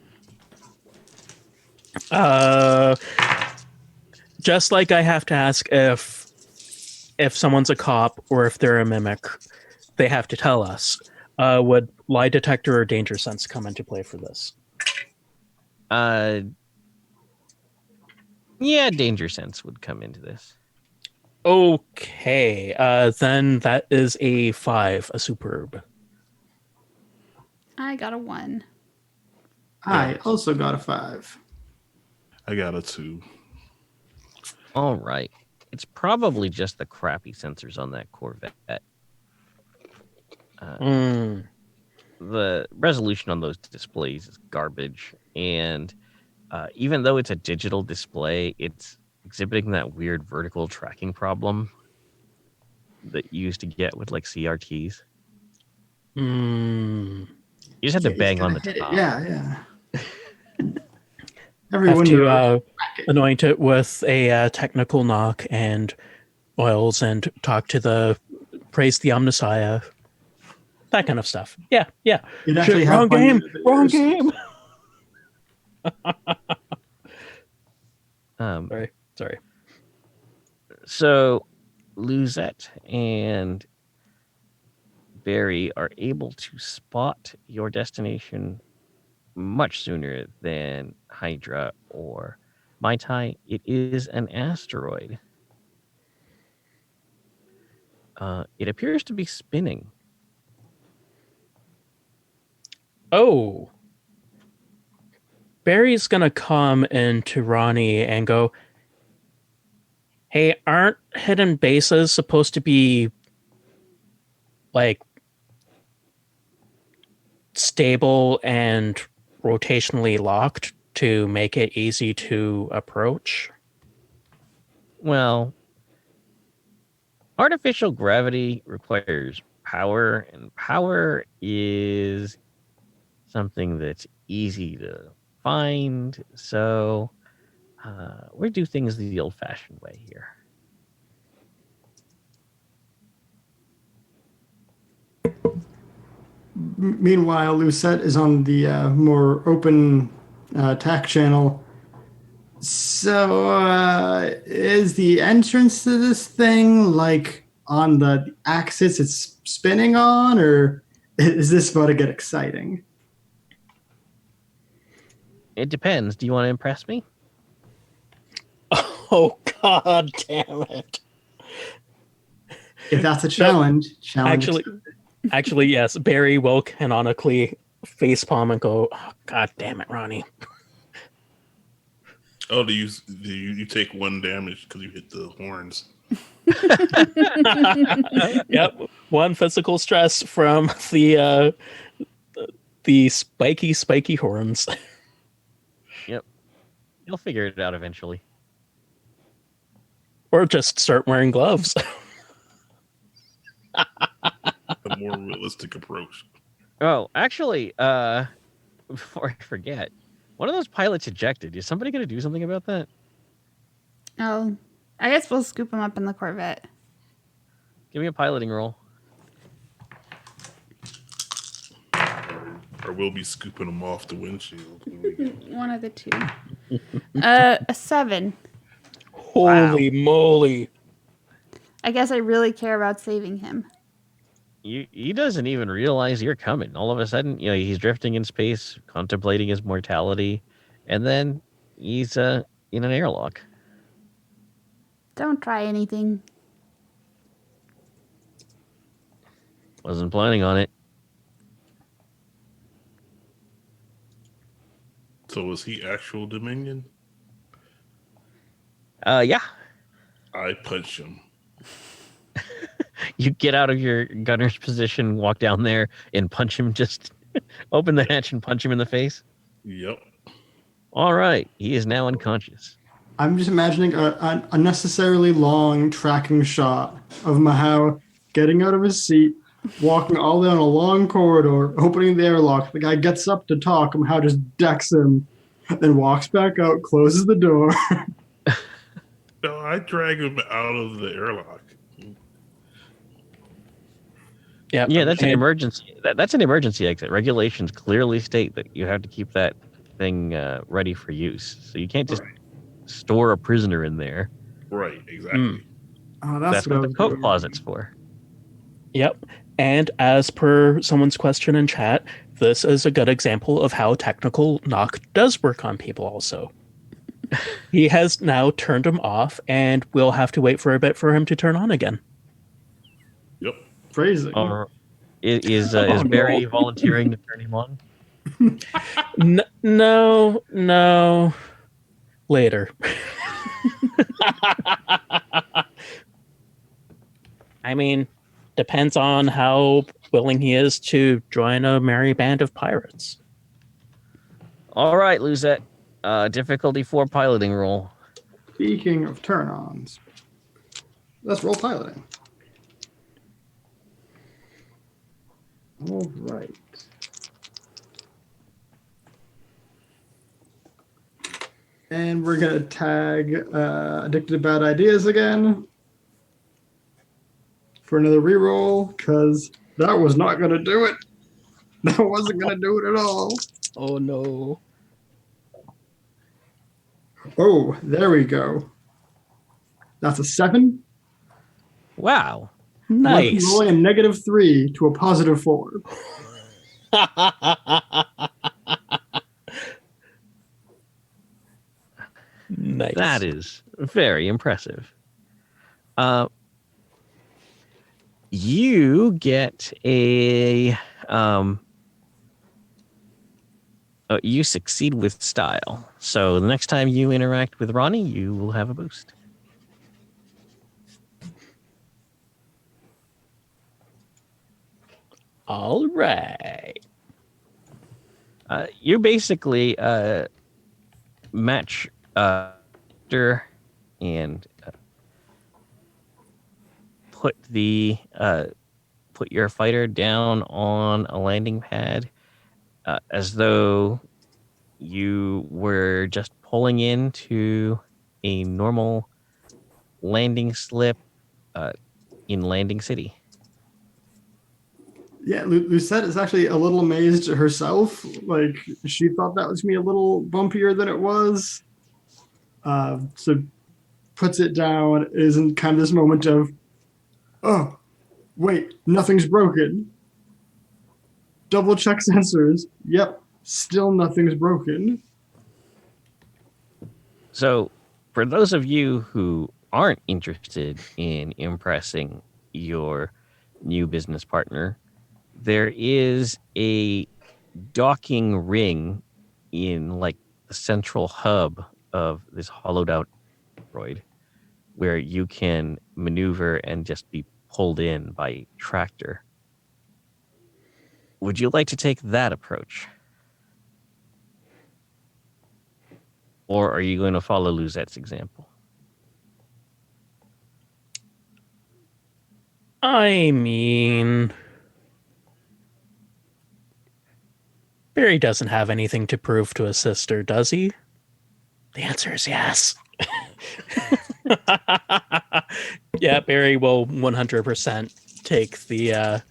Just like I have to ask if someone's a cop or if they're a mimic, they have to tell us. Would lie detector or danger sense come into play for this? Yeah, danger sense would come into this. Okay, then that is a 5, a superb. I got a 1. I also got a 5. I got a 2. All right. It's probably just the crappy sensors on that Corvette. The resolution on those displays is garbage. And even though it's a digital display, it's exhibiting that weird vertical tracking problem that you used to get with like CRTs. You just had to bang on the top. Yeah. Have Everyone to anoint it with a technical knock and oils and praise the Omnissiah. That kind of stuff. Yeah. You'd actually Shit, have wrong fun game. with it Wrong yourself. game. Sorry. So Luzette and Barry are able to spot your destination much sooner than Hydra or Mai Tai. It is an asteroid. It appears to be spinning. Oh. Barry's gonna come into Ronnie and go, "Hey, aren't hidden bases supposed to be like stable and rotationally locked to make it easy to approach?" Well, artificial gravity requires power, and power is something that's easy to find. So we do things the old-fashioned way here. Meanwhile, Lucette is on the more open TAC channel. So, is the entrance to this thing like on the axis it's spinning on, or is this about to get exciting? It depends. Do you want to impress me? Oh, god damn it. If that's a challenge, Actually, yes. Barry will canonically facepalm and go, "Oh, god damn it, Ronnie." Oh, do you take 1 damage because you hit the horns? Yep. 1 physical stress from the spiky horns. Yep. You'll figure it out eventually. Or just start wearing gloves. A more realistic approach. Oh, actually, before I forget, One of those pilots ejected. Is somebody going to do something about that? Oh, I guess we'll scoop him up in the Corvette. Give me a piloting roll. Or we'll be scooping them off the windshield. When we get One of the two. A 7. Holy moly. I guess I really care about saving him. He doesn't even realize you're coming. All of a sudden, he's drifting in space, contemplating his mortality, and then he's in an airlock. Don't try anything. Wasn't planning on it. So is he actual Dominion? Yeah. I punch him. You get out of your gunner's position, walk down there, and punch him. Just open the hatch and punch him in the face. Yep. All right. He is now unconscious. I'm just imagining an unnecessarily long tracking shot of Mahao getting out of his seat, walking all down a long corridor, opening the airlock. The guy gets up to talk, Mahao just decks him, then walks back out, closes the door. No, I drag him out of the airlock. Yep. Yeah, that's an And- emergency. That's an emergency exit. Regulations clearly state that you have to keep that thing ready for use. So you can't just Right. store a prisoner in there. Right, exactly. Oh, That's what I what the was coat doing. closet's for. Yep. And as per someone's question in chat, this is a good example of how technical knock does work on people also. He has now turned him off, and we'll have to wait for a bit for him to turn on again. Yep. Phrasing. Or is Oh, Barry no. volunteering to turn him on? No. Later. I mean, depends on how willing he is to join a merry band of pirates. All right, Luzette. Difficulty 4 piloting roll. Speaking of turn-ons, let's roll piloting. All right. And we're going to tag Addicted to Bad Ideas again for another reroll, because that was not going to do it. That wasn't going to do it at all. Oh no. Oh, there we go. That's a 7. Wow. Nice. Rolling a -3 to a +4. Nice. That is very impressive. You get a you succeed with style. So the next time you interact with Ronnie, you will have a boost. All right. You basically match and put your fighter down on a landing pad as though you were just pulling into a normal landing slip in Landing City. Yeah, Lucette is actually a little amazed herself. Like, she thought that was going to be a little bumpier than it was. So puts it down, is in kind of this moment of, oh, wait, nothing's broken. Double check sensors. Yep, still nothing's broken. So, for those of you who aren't interested in impressing your new business partner, there is a docking ring in like the central hub of this hollowed out droid where you can maneuver and just be pulled in by a tractor. Would you like to take that approach? Or are you going to follow Luzette's example? I mean, Barry doesn't have anything to prove to his sister, does he? The answer is yes. Yeah, Barry will 100% take the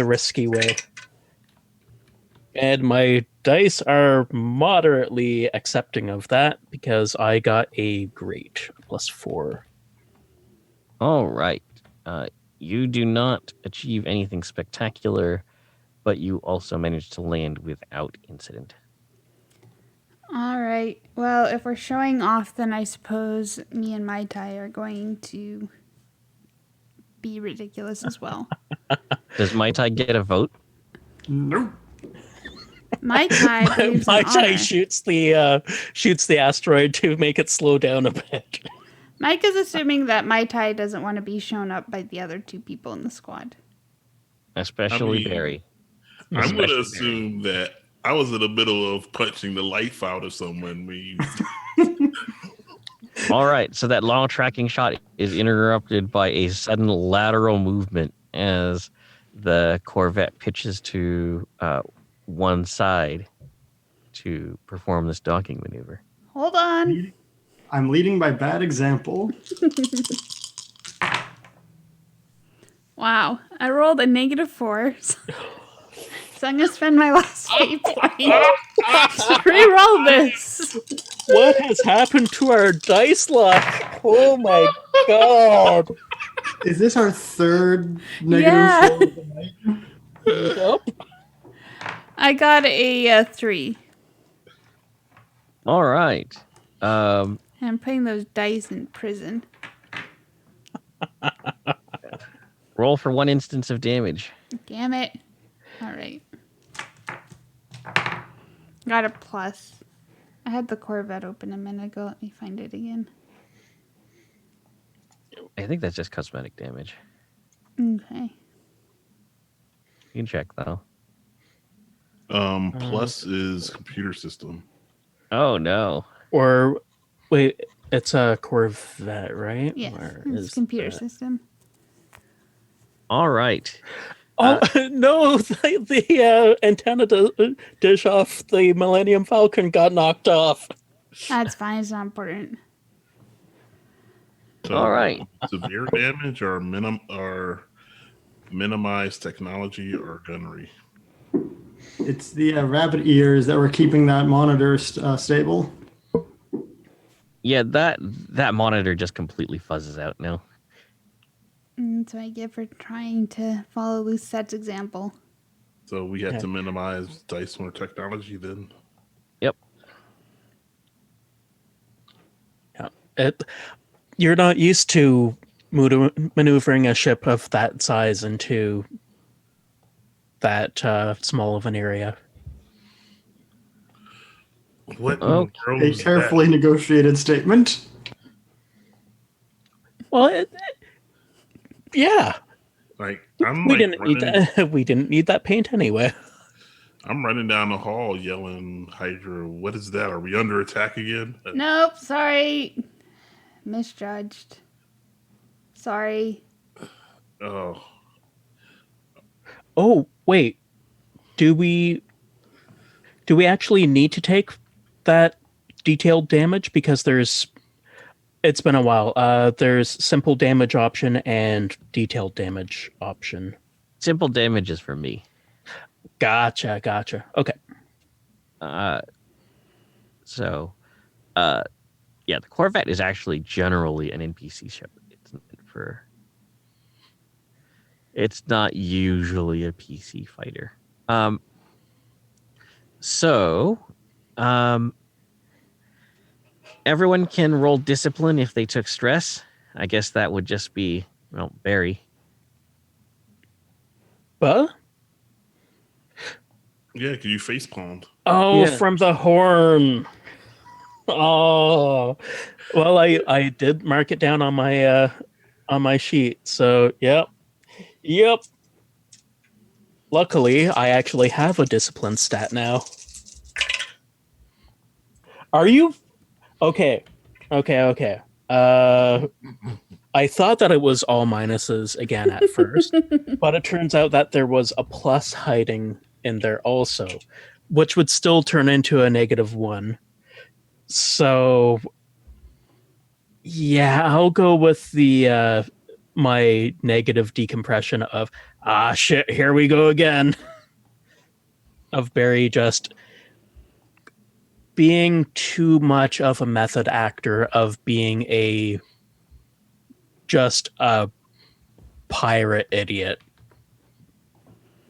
risky way. And my dice are moderately accepting of that because I got a great +4. All right. You do not achieve anything spectacular, but you also manage to land without incident. All right. Well, if we're showing off, then I suppose me and Mai Tai are going to be ridiculous as well. Does Mai Tai get a vote? Nope. Mai Tai believes in My Tai honor. shoots the asteroid to make it slow down a bit. Mike is assuming that Mai Tai doesn't want to be shown up by the other 2 people in the squad. Especially I mean, Barry. I'm going to Especially assume that I was in the middle of punching the life out of someone. All right, so that long tracking shot is interrupted by a sudden lateral movement as the Corvette pitches to one side to perform this docking maneuver. Hold on. I'm leading by bad example. Wow. I rolled a -4. So I'm going to spend my last fate point to re-roll this. What has happened to our dice luck? Oh my god. Is this our third negative Yeah. 4 of the night? Yep. I got a 3. All right. And I'm putting those dice in prison. Roll for 1 instance of damage. Damn it. All right. Got a plus. I had the Corvette open a minute ago. Let me find it again. I think that's just cosmetic damage. Okay. You can check though. Plus is computer system. Oh no. Or wait, it's a Corvette, right? Yes. Where It's is computer that? system. All right. Oh no! The antenna dish off the Millennium Falcon got knocked off. That's fine. It's not important. So, All right. Severe damage or minimized technology or gunnery. It's the rabbit ears that were keeping that monitor stable. Yeah, that monitor just completely fuzzes out now. That's what I get for trying to follow Lucettes' example. So we have Yeah. to minimize dice or technology then. Yep. You're not used to maneuvering a ship of that size into that small of an area. What in Oh. the world A is carefully negotiated statement. Well, yeah, that? Like I'm we like didn't need running, that. We didn't need that paint anyway. I'm running down the hall yelling, Hydra, what is that? Are we under attack again? Nope. Sorry. Misjudged. Sorry. Oh, Oh wait, do we actually need to take that detailed damage? Because it's been a while. There's simple damage option and detailed damage option. Simple damage is for me. Gotcha. Okay. So, yeah, the Corvette is actually generally an NPC ship. It's not usually a PC fighter. Everyone can roll discipline if they took stress. I guess that would just be, well, Barry. What? yeah, because you face palmed. Oh, Yeah. from the horn. Oh, well, I did mark it down on my sheet. So, yep. Luckily, I actually have a discipline stat now. Are you okay? I thought that it was all minuses again at first, but it turns out that there was a plus hiding in there also, which would still turn into a -1. So yeah, I'll go with the my negative decompression of shit, here we go again. Of Barry just being too much of a method actor, of being just a pirate idiot.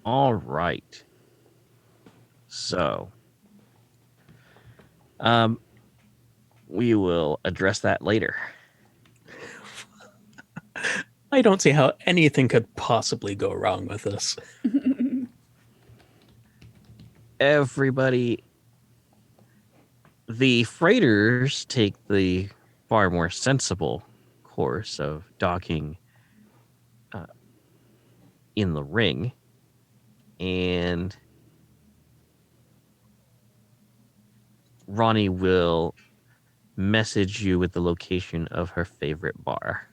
All right. So, we will address that later. I don't see how anything could possibly go wrong with this. Everybody, the freighters take the far more sensible course of docking in the ring, and Ronnie will message you with the location of her favorite bar.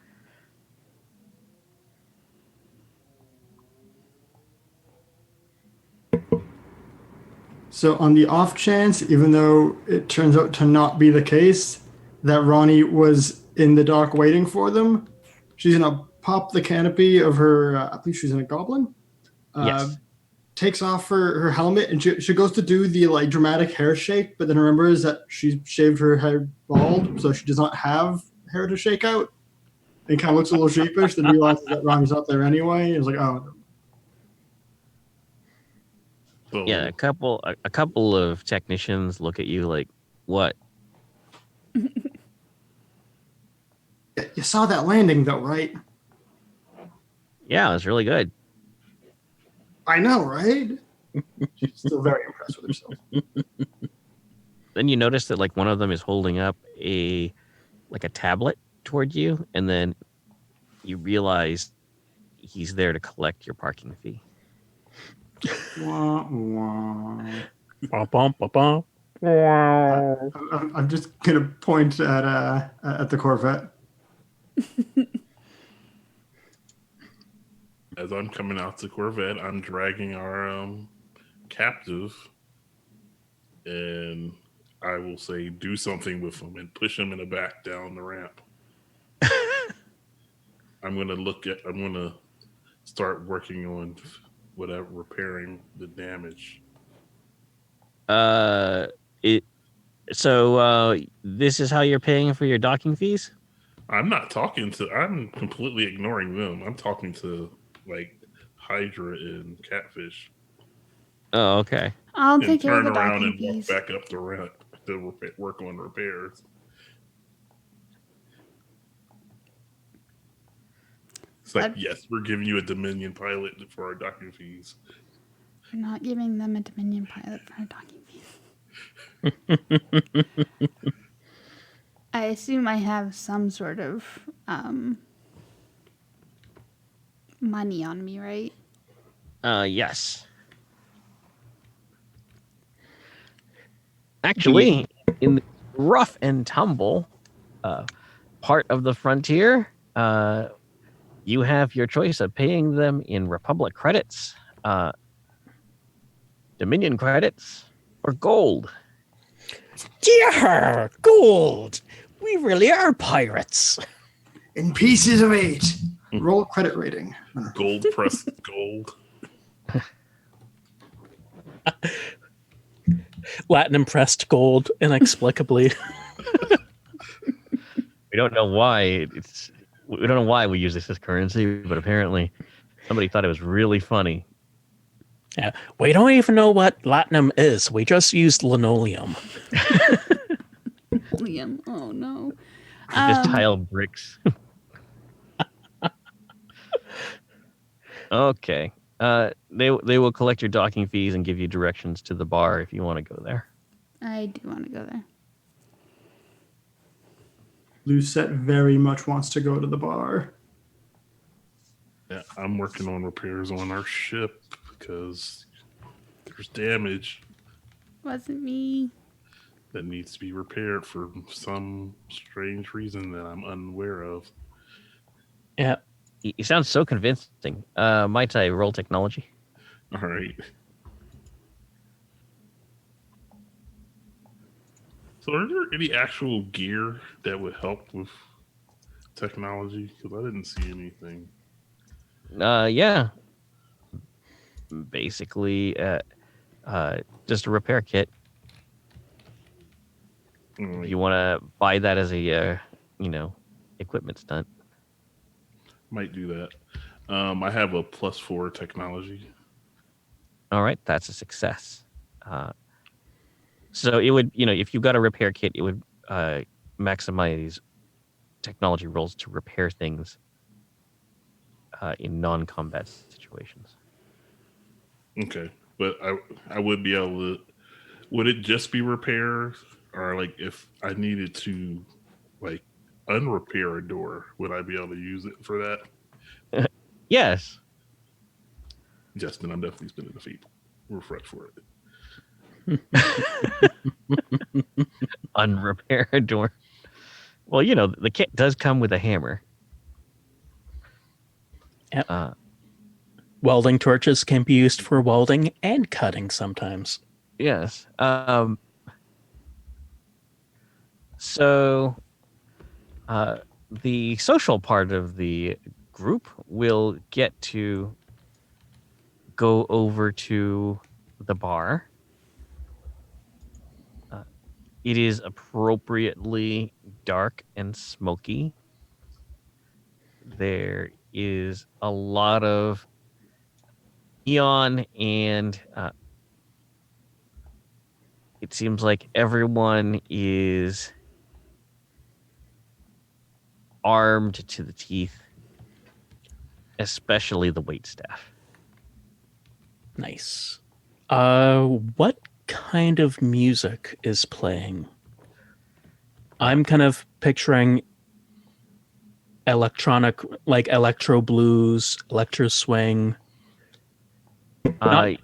So on the off chance, even though it turns out to not be the case, that Ronnie was in the dock waiting for them, she's gonna pop the canopy of her. I believe she's in a goblin. Yes. Takes off her helmet and she goes to do the like dramatic hair shake, but then remembers that she shaved her head bald, so she does not have hair to shake out. And kind of looks a little sheepish, then realizes that Ronnie's not there anyway. And is like, oh. So, Yeah, a couple of technicians look at you like, what? You saw that landing though, right? Yeah, it was really good. I know, right? She's still very impressed with herself. Then you notice that like one of them is holding up a tablet toward you, and then you realize he's there to collect your parking fee. Wah, wah. Bum, bum, bum, bum. I'm just gonna point at the Corvette. as I'm coming out to Corvette, I'm dragging our captive, and I will say, do something with him and push him in the back down the ramp. I'm gonna start working on repairing the damage. This is how you're paying for your docking fees? I'm completely ignoring them. I'm talking to like Hydra and Catfish. Oh, okay. I'll And take care of turn the around docking and walk fees. back up the ramp to work on repairs. It's like, yes, we're giving you a Dominion pilot for our docking fees. We're not giving them a Dominion pilot for our docking fees. I assume I have some sort of money on me, right? Yes. Actually, in the rough and tumble part of the frontier, you have your choice of paying them in Republic credits, Dominion credits, or gold. Yeah, gold. We really are pirates. In pieces of 8. Roll credit rating. Gold pressed gold. Latin impressed gold, inexplicably. We don't know why we don't know why we use this as currency, but apparently somebody thought it was really funny. Yeah, we don't even know what latinum is. We just used linoleum. Liam, oh no. Just tile bricks. Okay. They will collect your docking fees and give you directions to the bar if you want to go there. I do want to go there. Lucette very much wants to go to the bar. Yeah, I'm working on repairs on our ship because there's damage Wasn't me. that needs to be repaired for some strange reason that I'm unaware of. Yeah. You sound so convincing. Might I roll technology? All right. So, are there any actual gear that would help with technology? Because I didn't see anything. Yeah. Basically, just a repair kit. If you want to buy that as a, equipment stunt. Might do that. I have a +4 technology. All right, that's a success. So it would, if you got a repair kit, it would maximize technology rolls to repair things in non-combat situations. Okay, but I would be able to. Would it just be repair, or like if I needed to, like unrepair a door, would I be able to use it for that? Yes. Justin, I'm definitely spending a fee refresh for it. Unrepair a door. Well, the kit does come with a hammer. Yep. Welding torches can be used for welding and cutting sometimes. Yes. So the social part of the group will get to go over to the bar. It is appropriately dark and smoky. There is a lot of neon, and it seems like everyone is armed to the teeth, especially the waitstaff. Nice. What kind of music is playing? I'm kind of picturing electronic, like electro blues, electro swing.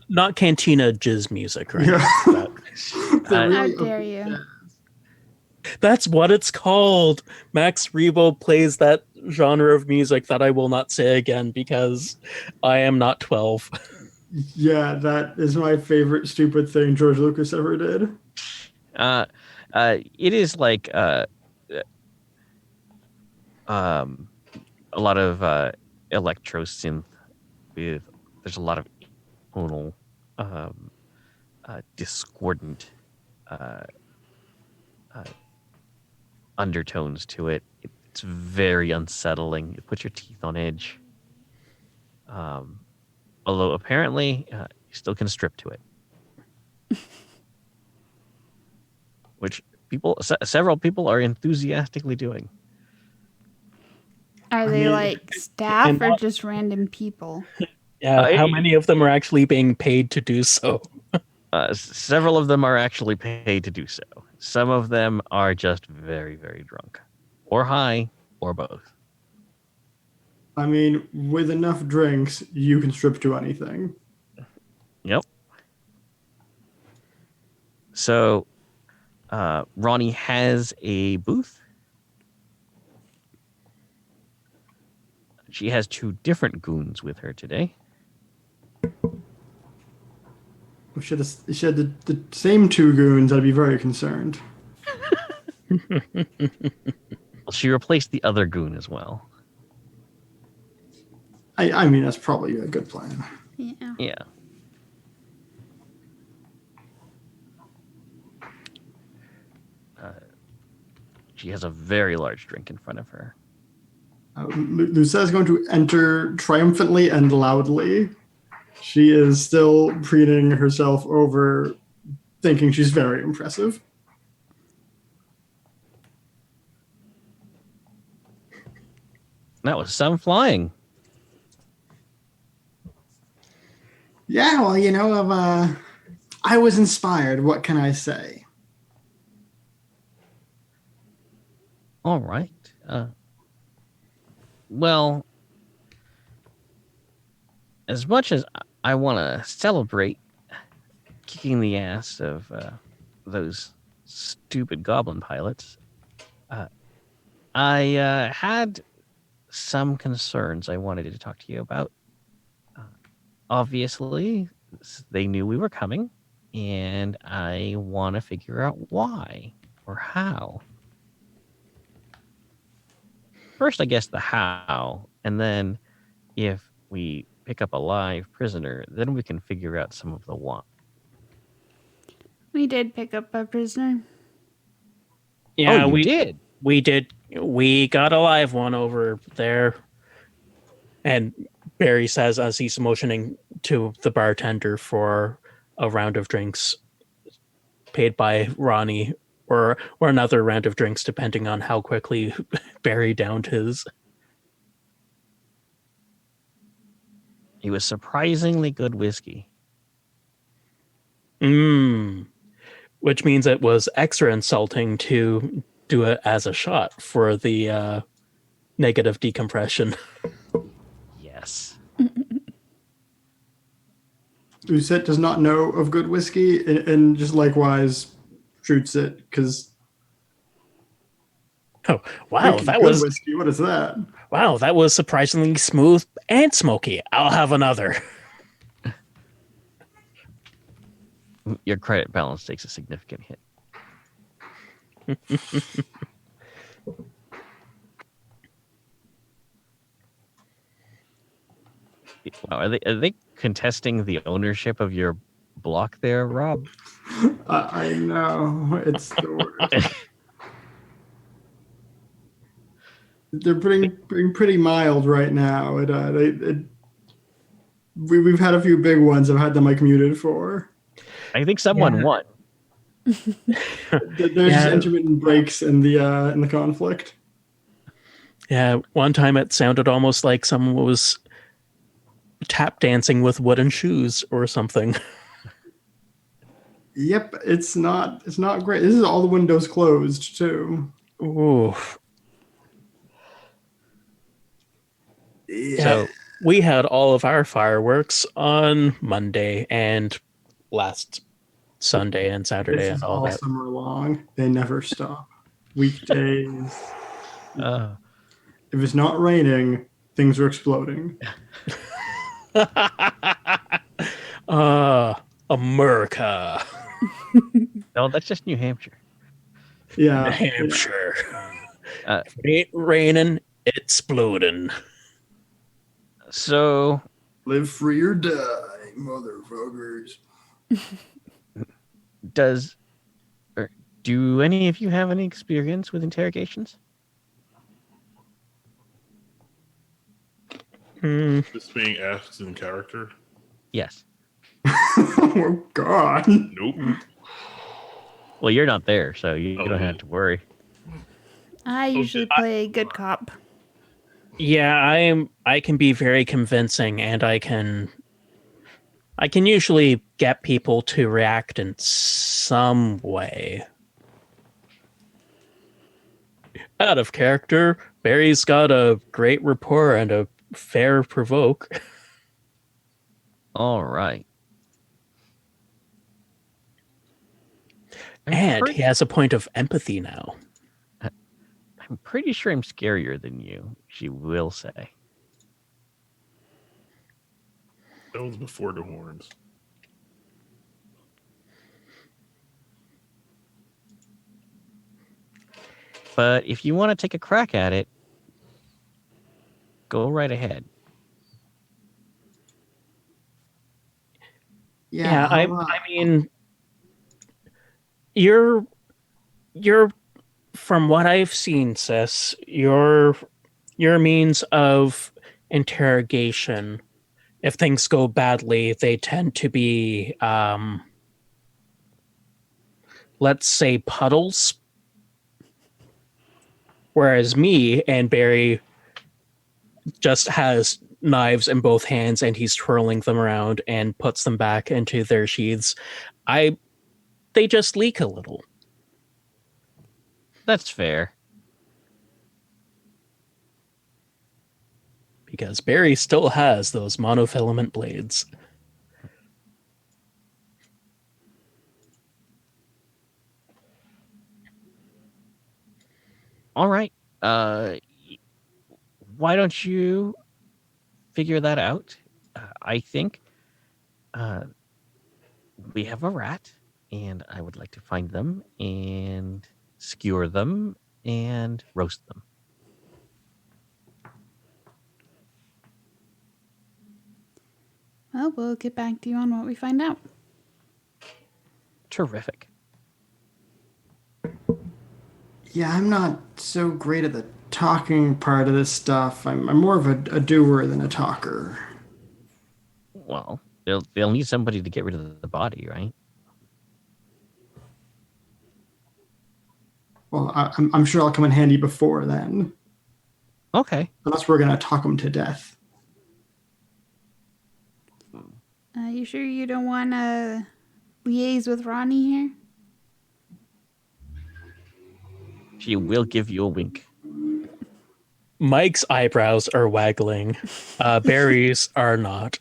Not cantina jizz music, right? Yeah. How dare you? That's what it's called. Max Rebo plays that genre of music that I will not say again because I am not 12. Yeah, that is my favorite stupid thing George Lucas ever did. It is like a lot of electro synth with there's a lot of tonal discordant undertones to it. It's very unsettling. It puts your teeth on edge. Although apparently you still can strip to it, which several people are enthusiastically doing. Are they like staff or just random people? Yeah, how many of them are actually being paid to do so? Several of them are actually paid to do so. Some of them are just very, very drunk, or high, or both. I mean, with enough drinks, you can strip to anything. Yep. So, Ronnie has a booth. She has 2 different goons with her today. If she had the same 2 goons, I'd be very concerned. She replaced the other goon as well. I mean, that's probably a good plan. Yeah. Yeah. She has a very large drink in front of her. Lucia is going to enter triumphantly and loudly. She is still preening herself over, thinking she's very impressive. That was some flying. Yeah, well, I was inspired. What can I say? All right. Well, as much as I want to celebrate kicking the ass of those stupid goblin pilots, I had some concerns I wanted to talk to you about. Obviously, they knew we were coming, and I want to figure out why. or how? First, I guess the how, and then if we pick up a live prisoner, then we can figure out some of the why. We did pick up a prisoner. Yeah, you did? we did. We got a live one over there. And Barry says as he's motioning to the bartender for a round of drinks paid by Ronnie or another round of drinks depending on how quickly Barry downed his. It was surprisingly good whiskey. Which means it was extra insulting to do it as a shot for the negative decompression. Yes. Lucette does not know of good whiskey and just likewise shoots it because Oh, wow, that good was whiskey. What is that? wow, that was surprisingly smooth and smoky. I'll have another. Your credit balance takes a significant hit. Wow, are they contesting the ownership of your block there, Rob? I know it's the worst. They're being pretty mild right now. We've had a few big ones. I've had the mic muted for. I think someone won. There's intermittent breaks in the conflict. Yeah, one time it sounded almost like someone was tap dancing with wooden shoes or something. Yep, it's not great. This is all the windows closed too. Ooh. Yeah. So we had all of our fireworks on Monday and last Sunday and Saturday This and is all all that. summer long. They never stop. Weekdays. If it's not raining, things are exploding. America. No, that's just New Hampshire. Yeah. New Hampshire. Uh, If it ain't raining, it's exploding. So, Live free or die, motherfuckers. do any of you have any experience with interrogations? This being asked in character. Yes. Oh God. Nope. Well, you're not there, so you Oh. don't have to worry. I usually play good cop. Yeah, I can be very convincing and I can usually get people to react in some way. Out of character, Barry's got a great rapport and a fair provoke. All right. And he has a point of empathy now. I'm pretty sure I'm scarier than you, she will say. That was before the horns. But if you want to take a crack at it, go right ahead. Yeah, I mean, you're from what I've seen, sis, your means of interrogation, if things go badly, they tend to be let's say puddles. Whereas me and Barry just has knives in both hands and he's twirling them around and puts them back into their sheaths. They just leak a little. That's fair. Because Barry still has those monofilament blades. All right. Why don't you figure that out? I think we have a rat, and I would like to find them and skewer them, and roast them. Well, we'll get back to you on what we find out. Terrific. Yeah, I'm not so great at the talking part of this stuff. I'm more of a doer than a talker. Well, they'll need somebody to get rid of the body, right? Well, I'm sure I'll come in handy before then. Okay. Unless we're going to talk them to death. You sure you don't want to liaise with Ronnie here? She will give you a wink. Mike's eyebrows are waggling. Barry's are not.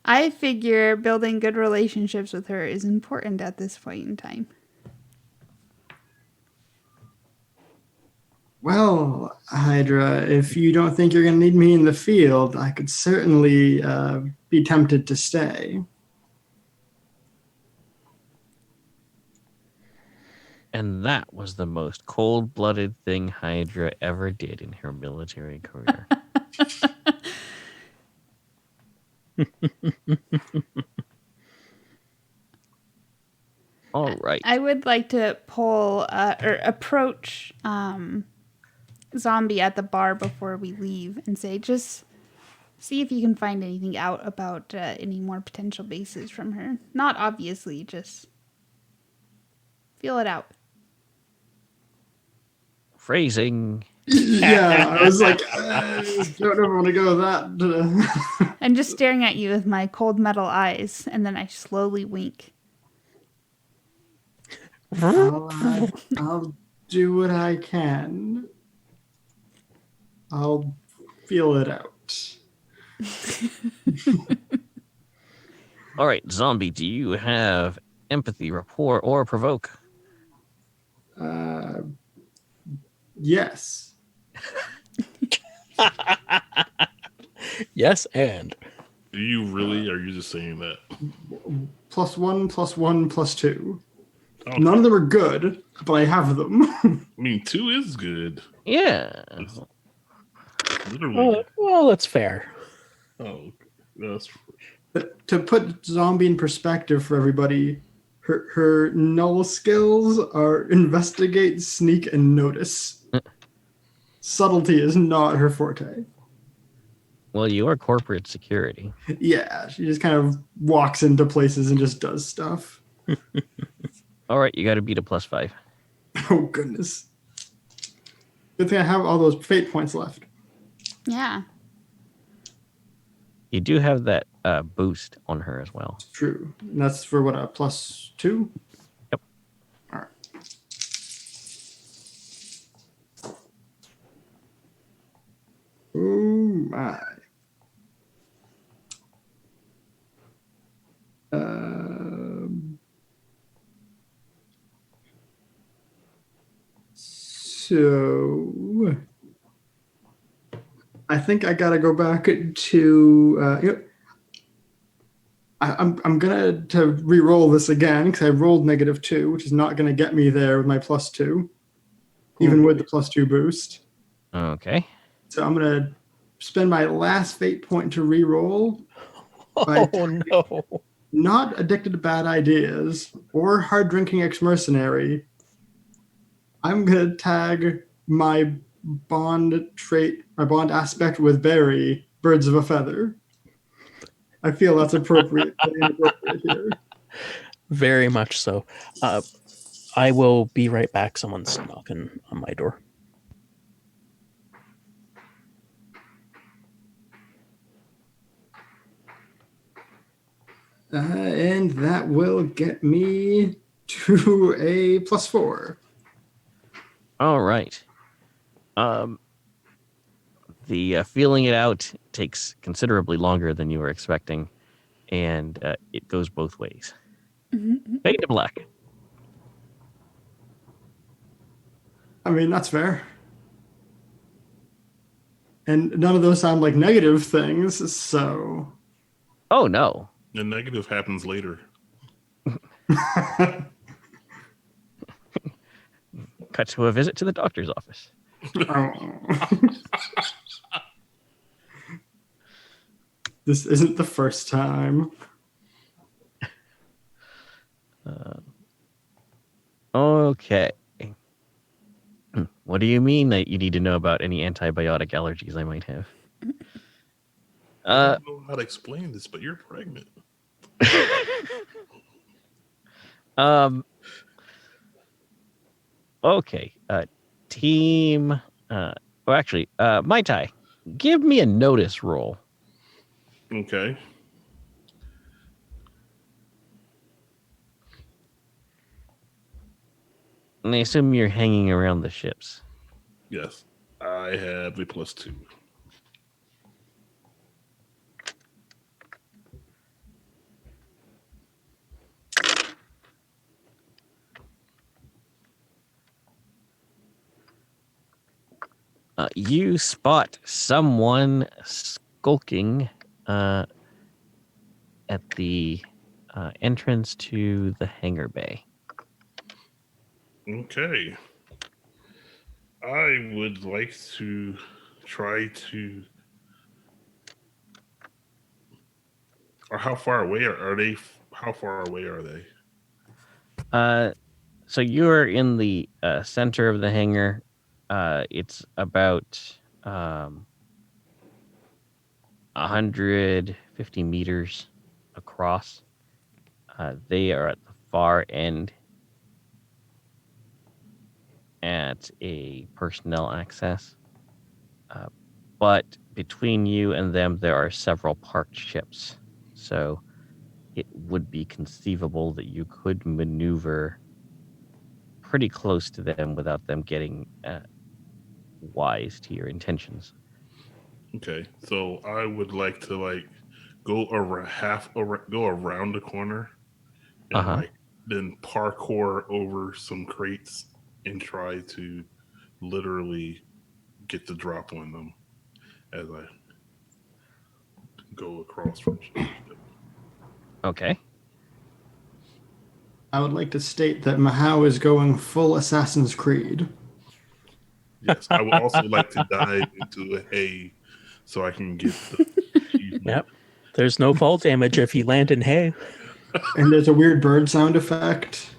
I figure building good relationships with her is important at this point in time. Well, Hydra, if you don't think you're going to need me in the field, I could certainly be tempted to stay. And that was the most cold-blooded thing Hydra ever did in her military career. All right. I would like to pull or approach Zombie at the bar before we leave and say, just see if you can find anything out about any more potential bases from her. Not obviously, just feel it out. Phrasing. Yeah, I was like, don't ever want to go that. I'm just staring at you with my cold metal eyes, and then I slowly wink. I'll do what I can. I'll feel it out. All right, Zombie, do you have empathy, rapport, or provoke? Yes. Yes, and Do you really? Or are you just saying that? +1, +1, +2. Okay. None of them are good, but I have them. I mean, 2 is good. Yeah. Literally. well, that's fair. Oh, that's But to put Zombie in perspective for everybody, her null skills are investigate, sneak, and notice. Subtlety is not her forte. Well, you are corporate security. Yeah, she just kind of walks into places and just does stuff. All right, you got to beat a +5. Oh, goodness. Good thing I have all those fate points left. Yeah. You do have that boost on her as well. True. And that's for what, a +2? Yep. All right. Oh, my. So I think I gotta go back to I'm gonna to re-roll this again because I rolled -2, which is not gonna get me there with my +2, even with the +2 boost. Okay. So I'm gonna spend my last fate point to re-roll. Oh no! Not addicted to bad ideas or hard drinking ex-mercenary. I'm gonna tag my bond trait, my bond aspect with Barry, birds of a feather. I feel that's appropriate here. Very much so. I will be right back. Someone's knocking on my door. And that will get me to a +4. All right. The feeling it out takes considerably longer than you were expecting, and it goes both ways. Fade to black. I mean, that's fair. And none of those sound like negative things, so... Oh, no. The negative happens later. Cut to a visit to the doctor's office. This isn't the first time. Okay. What do you mean that you need to know about any antibiotic allergies I might have? I don't know how to explain this, but you're pregnant. Okay. Team. Actually, Mai Tai, give me a notice roll. Okay. And I assume you're hanging around the ships. Yes. I have a +2. You spot someone skulking at the entrance to the hangar bay. Okay. I would like to try to. Or how far away are they? How far away are they? So you're in the center of the hangar. It's about 150 meters across. They are at the far end at a personnel access. But between you and them, there are several parked ships. So it would be conceivable that you could maneuver pretty close to them without them getting wise to your intentions. Okay, so I would like to go go around the corner and then parkour over some crates and try to literally get the drop on them as I go across from ship. Okay. I would like to state that Mahau is going full Assassin's Creed. Yes, I would also like to dive into a hay so I can get the achievement. Yep. There's no fall damage if you land in hay. And there's a weird bird sound effect.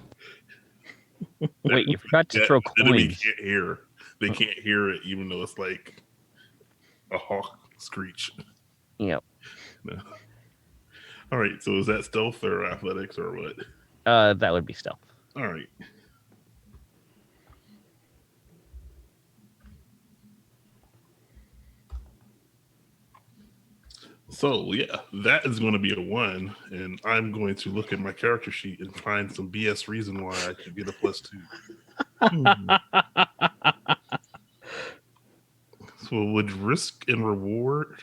Wait, you forgot to throw Enemy coins. can't hear. They can't hear it, even though it's like a hawk screech. Yep. No. All right, so is that stealth or athletics or what? That would be stealth. All right. So yeah, that is going to be a 1, and I'm going to look at my character sheet and find some BS reason why I should get a +2. So would risks and reward,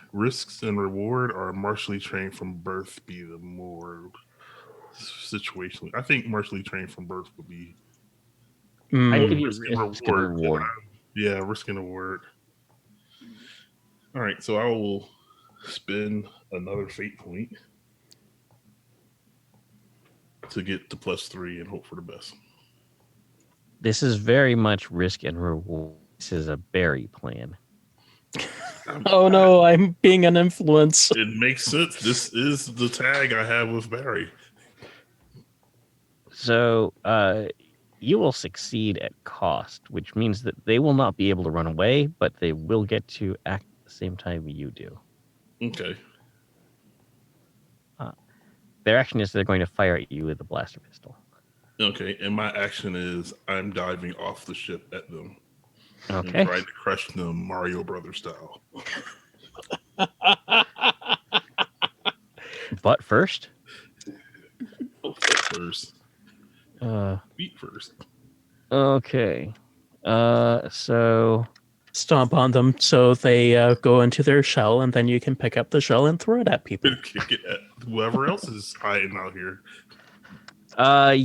or martially trained from birth be the more situationally? I think martially trained from birth would be. I'd Mm, give you Risk and risk and reward. Yeah, risk and reward. All right, so I will spend another fate point to get the +3 and hope for the best. This is very much risk and reward. This is a berry plan. oh no, I'm being an influence. It makes sense. This is the tag I have with Barry. So you will succeed at cost, which means that they will not be able to run away, but they will get to act at the same time you do. Okay. Their action is they're going to fire at you with a blaster pistol. Okay, and my action is I'm diving off the ship at them. Okay. And trying to crush them Mario Brothers style. But first? First. Feet first. Okay. So Stomp on them so they go into their shell, and then you can pick up the shell and throw it at people. Kick it at whoever else is hiding out here. they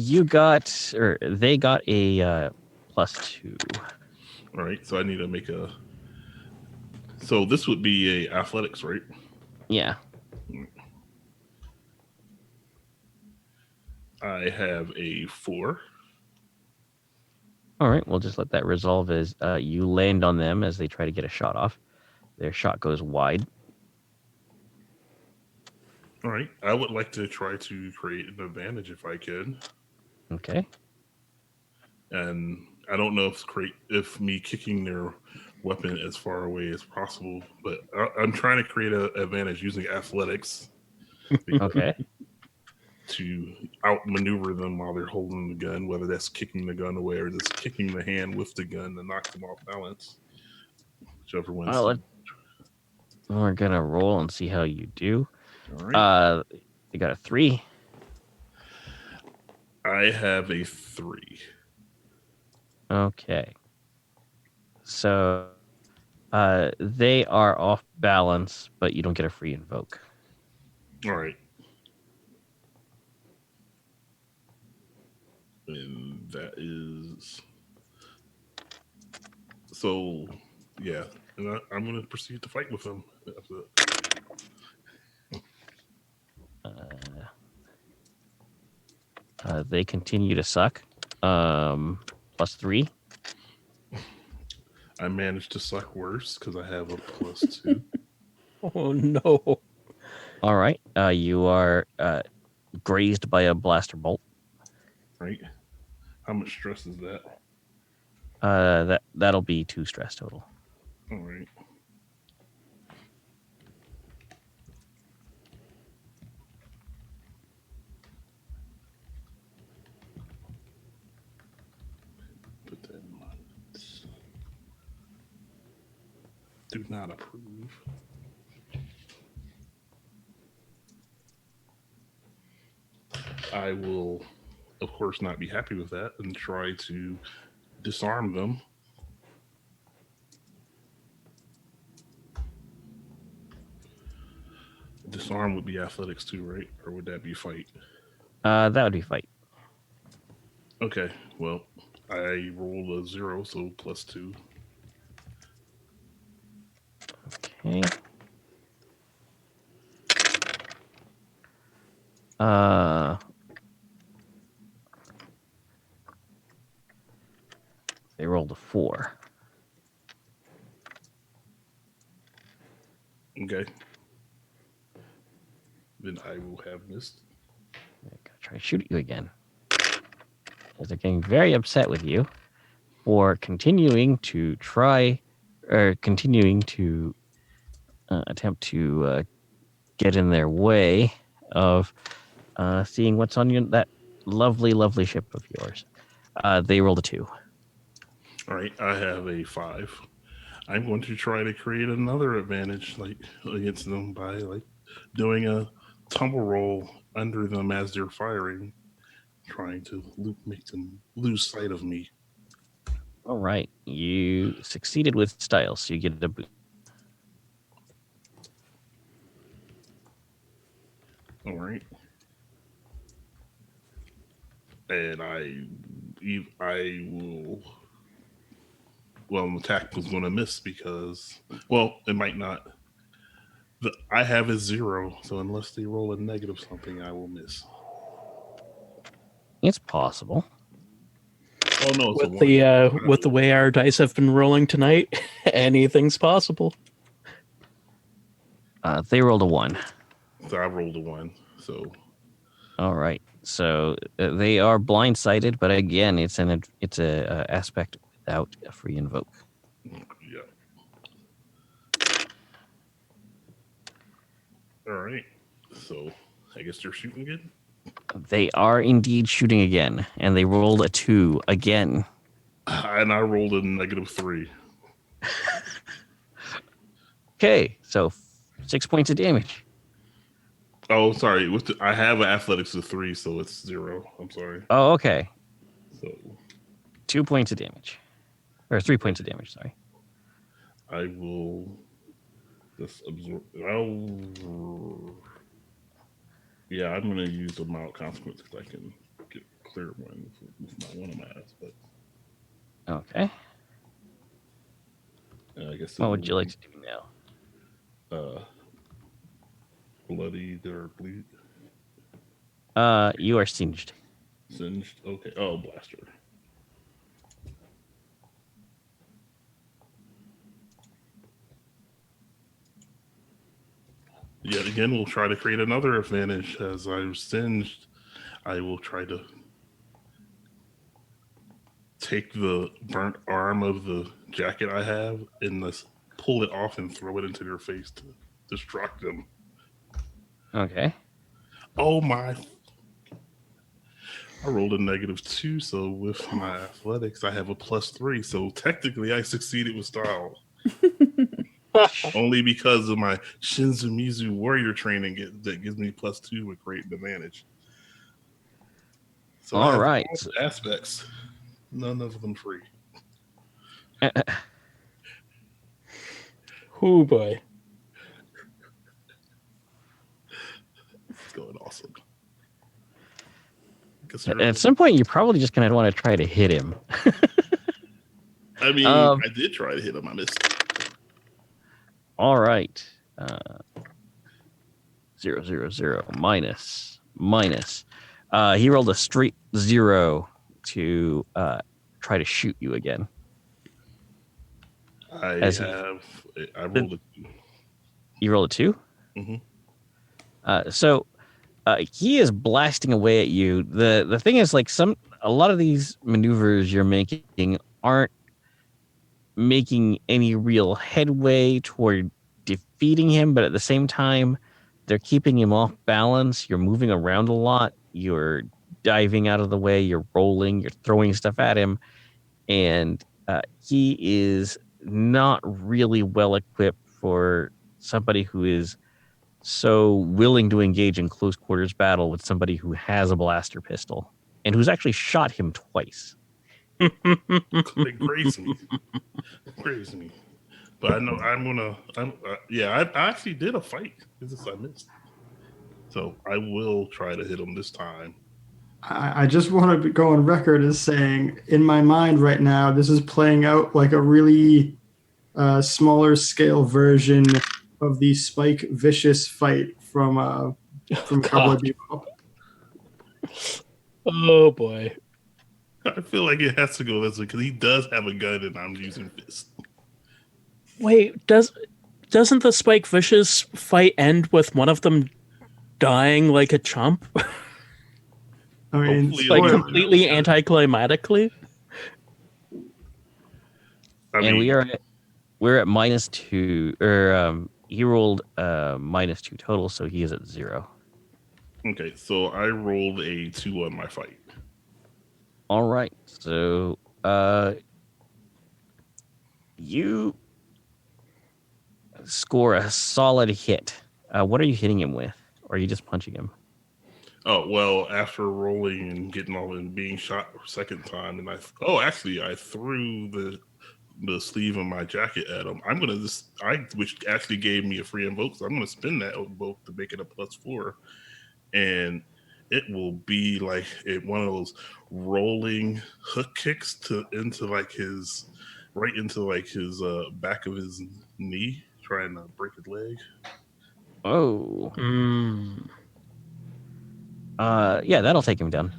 got a +2. All right, so I need to make a. So this would be a athletics, right? Yeah. I have a 4. All right, we'll just let that resolve as you land on them as they try to get a shot off. Their shot goes wide. All right. I would like to try to create an advantage if I can. Okay. And I don't know if me kicking their weapon as far away as possible, but I'm trying to create an advantage using athletics Okay. to outmaneuver them while they're holding the gun, whether that's kicking the gun away or just kicking the hand with the gun to knock them off balance. Whichever one's. Well, we're gonna roll and see how you do. All right. You got a 3. I have a 3. Okay. So they are off balance, but you don't get a free invoke. All right. And that is. So, yeah. And I'm going to proceed to fight with them. They continue to suck. +3. I managed to suck worse because I have a +2. Oh no. All right. You are grazed by a blaster bolt. Right? How much stress is that? That'll be 2 stress total. All right. Put that in mind. Do not approve. I will, of course, not be happy with that and try to disarm them. Disarm would be athletics too, right? Or would that be fight? That would be fight. Okay, well, I rolled a 0, so +2. Okay. They rolled a 4. Okay. Then I will have missed. I'm gonna try to shoot at you again. Because they're getting very upset with you for continuing to attempt to get in their way of seeing what's on that lovely, lovely ship of yours. They rolled a 2. All right, I have a 5. I'm going to try to create another advantage against them by doing a tumble roll under them as they're firing, trying to make them lose sight of me. All right. You succeeded with style, so you get a boost. All right. And I will. Well, an attack was going to miss because, well, it might not. I have a 0, so unless they roll a negative something, I will miss. It's possible. Oh no, it's With the way our dice have been rolling tonight, anything's possible. They rolled a 1. So I rolled a 1. So All right. So they are blindsided, but again, it's a aspect without a free invoke. yeah. All right. So I guess they're shooting again. They are indeed shooting again, and they rolled a 2 again. And I rolled a -3. Okay, so 6 points of damage. Oh, sorry. I have an athletics of 3, so it's 0. I'm sorry. Oh, okay. So 2 points of damage. Or 3 points of damage, sorry. I will just absorb. Yeah, I'm going to use a mild consequence because I can get clear one with my one of my eyes. But Okay. I guess What would you like to do now? Bloodied or bleed. You are singed. Singed. Okay. Oh, blaster. Yet again, we'll try to create another advantage. As I'm singed, I will try to take the burnt arm of the jacket I have and pull it off and throw it into their face to distract them. Okay. Oh my. I rolled a -2, so with my athletics, I have a +3. So technically, I succeeded with style. Only because of my Shinzumizu warrior training that gives me +2 with great advantage. So I All have right. all aspects, none of them free. Oh boy. It's going awesome. And at some point, you're probably just going to want to try to hit him. I mean, I did try to hit him. I missed. All right. 0, 0, 0, minus. He rolled a straight 0 to try to shoot you again. I rolled a 2. You rolled a 2? Mm-hmm. So he is blasting away at you. The thing is, like, a lot of these maneuvers you're making aren't making any real headway toward defeating him, but at the same time, they're keeping him off balance. You're moving around a lot. You're diving out of the way. You're rolling. You're throwing stuff at him, and he is not really well equipped for somebody who is so willing to engage in close quarters battle with somebody who has a blaster pistol and who's actually shot him twice. They graze me. But I know I actually did a fight. It's just I missed. So I will try to hit him this time. I just want to go on record as saying, in my mind right now, this is playing out like a really smaller scale version of the Spike Vicious fight from Cowboy Bebop. Oh boy. I feel like it has to go this way because he does have a gun and I'm using fist. Wait, doesn't the Spike Vicious fight end with one of them dying like a chump? I mean, Hopefully Like it'll be completely enough. anticlimactically? And we're at -2, or he rolled -2 total, so he is at 0. Okay, so I rolled a 2 on my fight. All right, so you score a solid hit. What are you hitting him with, or are you just punching him? Oh well, after rolling and getting all and being shot a second time, and I threw the sleeve of my jacket at him. I'm gonna which actually gave me a free invoke, so I'm gonna spin that invoke to make it a +4, and it will be like one of those rolling hook kicks into his back of his knee, trying to break his leg. Oh. Mm. Yeah, that'll take him down.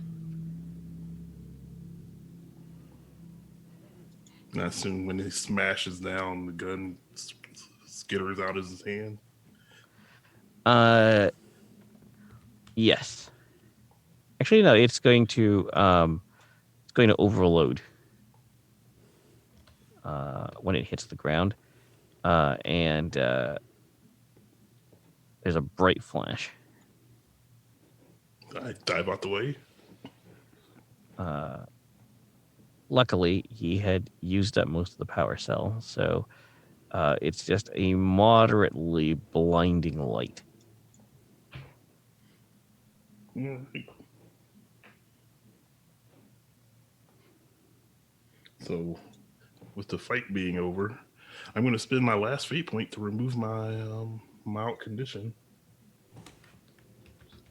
And I assume when he smashes down, the gun skitters out of his hand. Yes. Actually, no. It's going to overload when it hits the ground, and there's a bright flash. I dive out the way. Luckily, he had used up most of the power cell, so it's just a moderately blinding light. Right. So, with the fight being over, I'm going to spend my last fate point to remove my mild condition,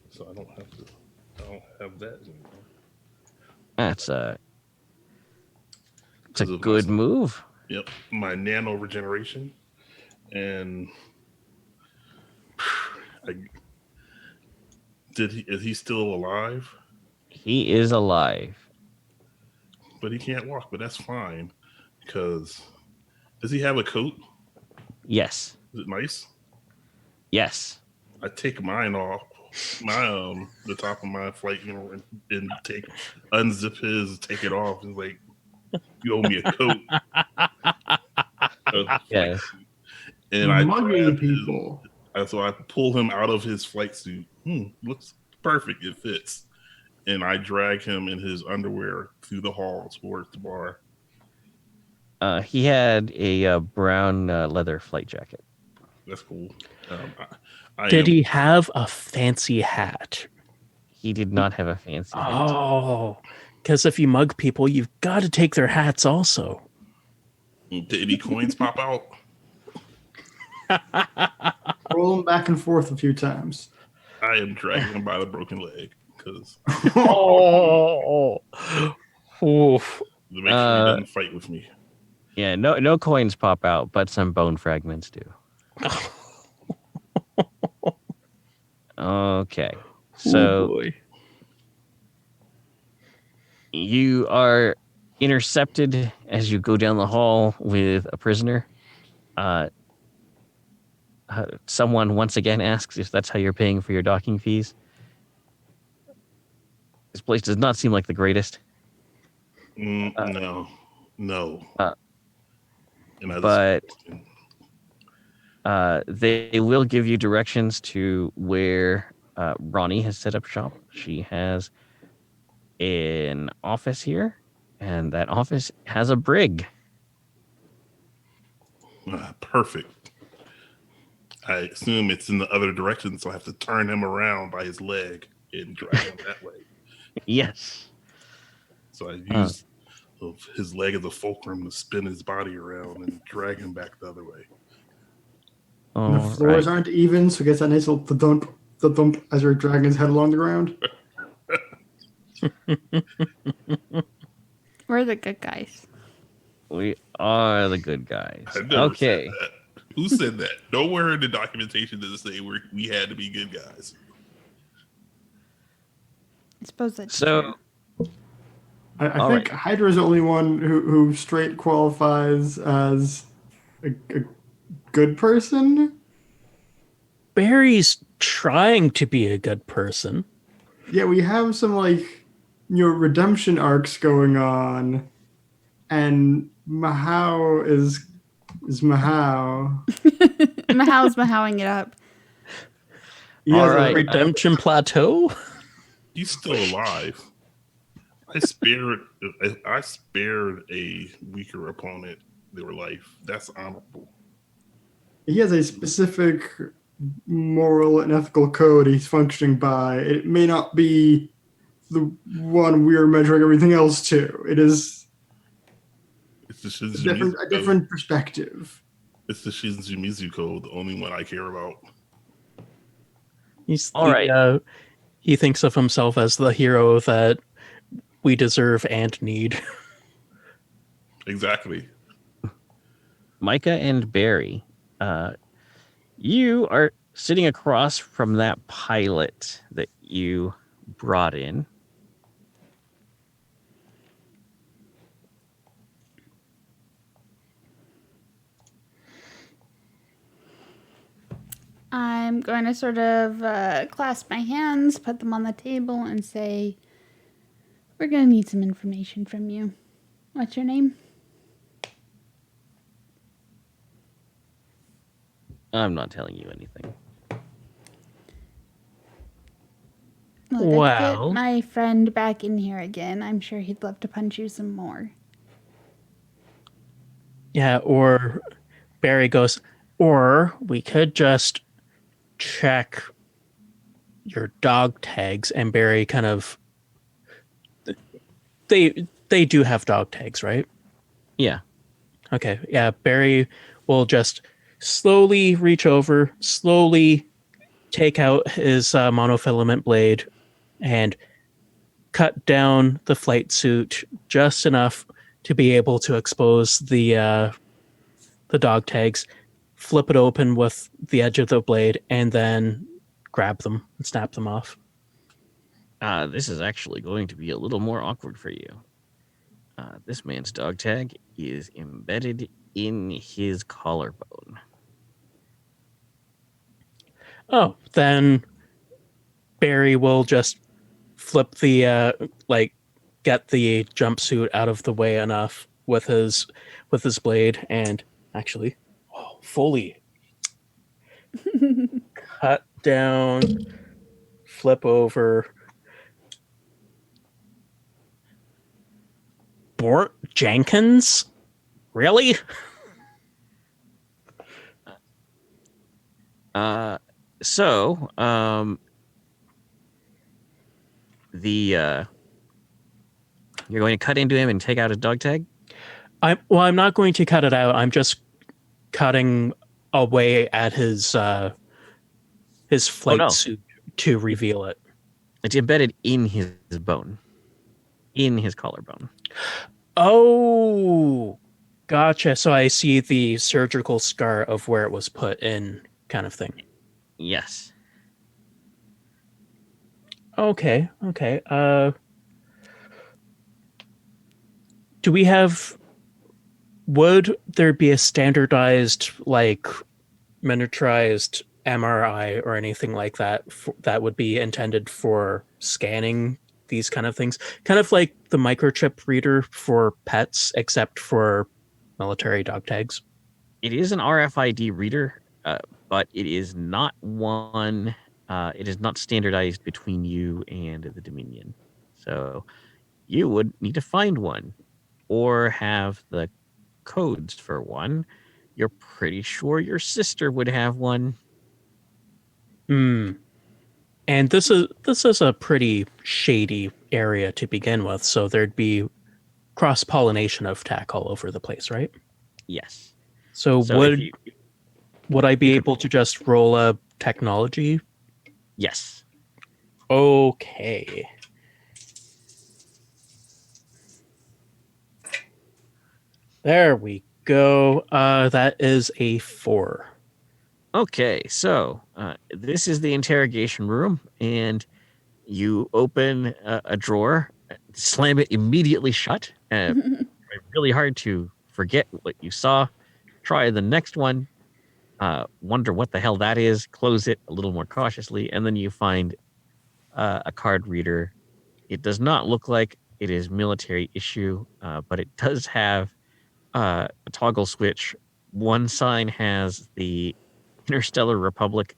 so I don't have that anymore. It's a Because of good move. Yep, my nano regeneration, and is he still alive? He is alive. But he can't walk, but that's fine. Because does he have a coat? Yes. Is it nice? Yes. I take mine off, the top of my flight, and unzip his, take it off, and like, you owe me a coat, a flight Yes. suit, and I Mugging grab people. so I pull him out of his flight suit. Looks perfect. It fits, and I drag him in his underwear through the hall towards the bar. He had a brown leather flight jacket. That's cool. I Did am, he have a fancy hat? He did not have a fancy hat. Oh, because if you mug people, you've got to take their hats also. Did any coins pop out? Roll them back and forth a few times. I am dragging him by the broken leg because Oh, oof. to make sure he doesn't fight with me. Yeah, no coins pop out, but some bone fragments do. Okay. So Oh boy. you are intercepted as you go down the hall with a prisoner. Someone once again asks if that's how you're paying for your docking fees. This place does not seem like the greatest. No. And I But they will give you directions to where Ronnie has set up shop. She has an office here, and that office has a brig. Perfect. I assume it's in the other direction, so I have to turn him around by his leg and drag him that way. Yes. So I use his leg as a fulcrum to spin his body around and drag him back the other way. And the floors aren't even, so it gets that nice little thump as you're dragging his head along the ground. We're the good guys. We are the good guys. I never Okay. said that. Who said that? Nowhere in the documentation does it say we had to be good guys. I suppose that's So true. I All think right. Hydra is the only one who straight qualifies as a good person. Barry's trying to be a good person. Yeah, we have some redemption arcs going on, and Mahau is Mahau. Mahau's mahowing it up. He All has a right. Redemption plateau? He's still alive. I spared a weaker opponent their life. That's honorable. He has a specific moral and ethical code he's functioning by. It may not be the one we're measuring everything else to. It is It's the a different perspective. It's the Shinjumizu code, the only one I care about. He's All right. He thinks of himself as the hero that we deserve and need. Exactly. Micah and Barry, you are sitting across from that pilot that you brought in. I'm going to sort of clasp my hands, put them on the table, and say, we're going to need some information from you. What's your name? I'm not telling you anything. Look, Well. Let's get my friend back in here again. I'm sure he'd love to punch you some more. Yeah, or Barry goes, or we could just check your dog tags, and Barry kind of they do have dog tags, right? Yeah. Okay, yeah, Barry will just slowly reach over, slowly take out his monofilament blade and cut down the flight suit just enough to be able to expose the dog tags, flip it open with the edge of the blade, and then grab them and snap them off. This is actually going to be a little more awkward for you. This man's dog tag is embedded in his collarbone. Oh, then Barry will just flip the get the jumpsuit out of the way enough with his blade and actually fully cut down, flip over. Bort Jenkins? Really? So, you're going to cut into him and take out his dog tag? I'm not going to cut it out. I'm just cutting away at his flight suit to reveal it. It's embedded in his bone, in his collarbone. Oh, gotcha. So I see the surgical scar of where it was put in, kind of thing. Yes. Okay. Do we have? Would there be a standardized, like, miniaturized MRI or anything like that that would be intended for scanning these kind of things? Kind of like the microchip reader for pets, except for military dog tags. It is an RFID reader, but it is not one. It is not standardized between you and the Dominion. So you would need to find one or have the codes for one. You're pretty sure your sister would have one. And this is a pretty shady area to begin with, so there'd be cross-pollination of tech all over the place, right? Yes. So would I be able to just roll a technology? Yes. Okay. There we go. That is a 4. Okay, so this is the interrogation room, and you open a drawer, slam it immediately shut. Really hard to forget what you saw. Try the next one. Wonder what the hell that is. Close it a little more cautiously, and then you find a card reader. It does not look like it is military issue, but it does have a toggle switch. One sign has the Interstellar Republic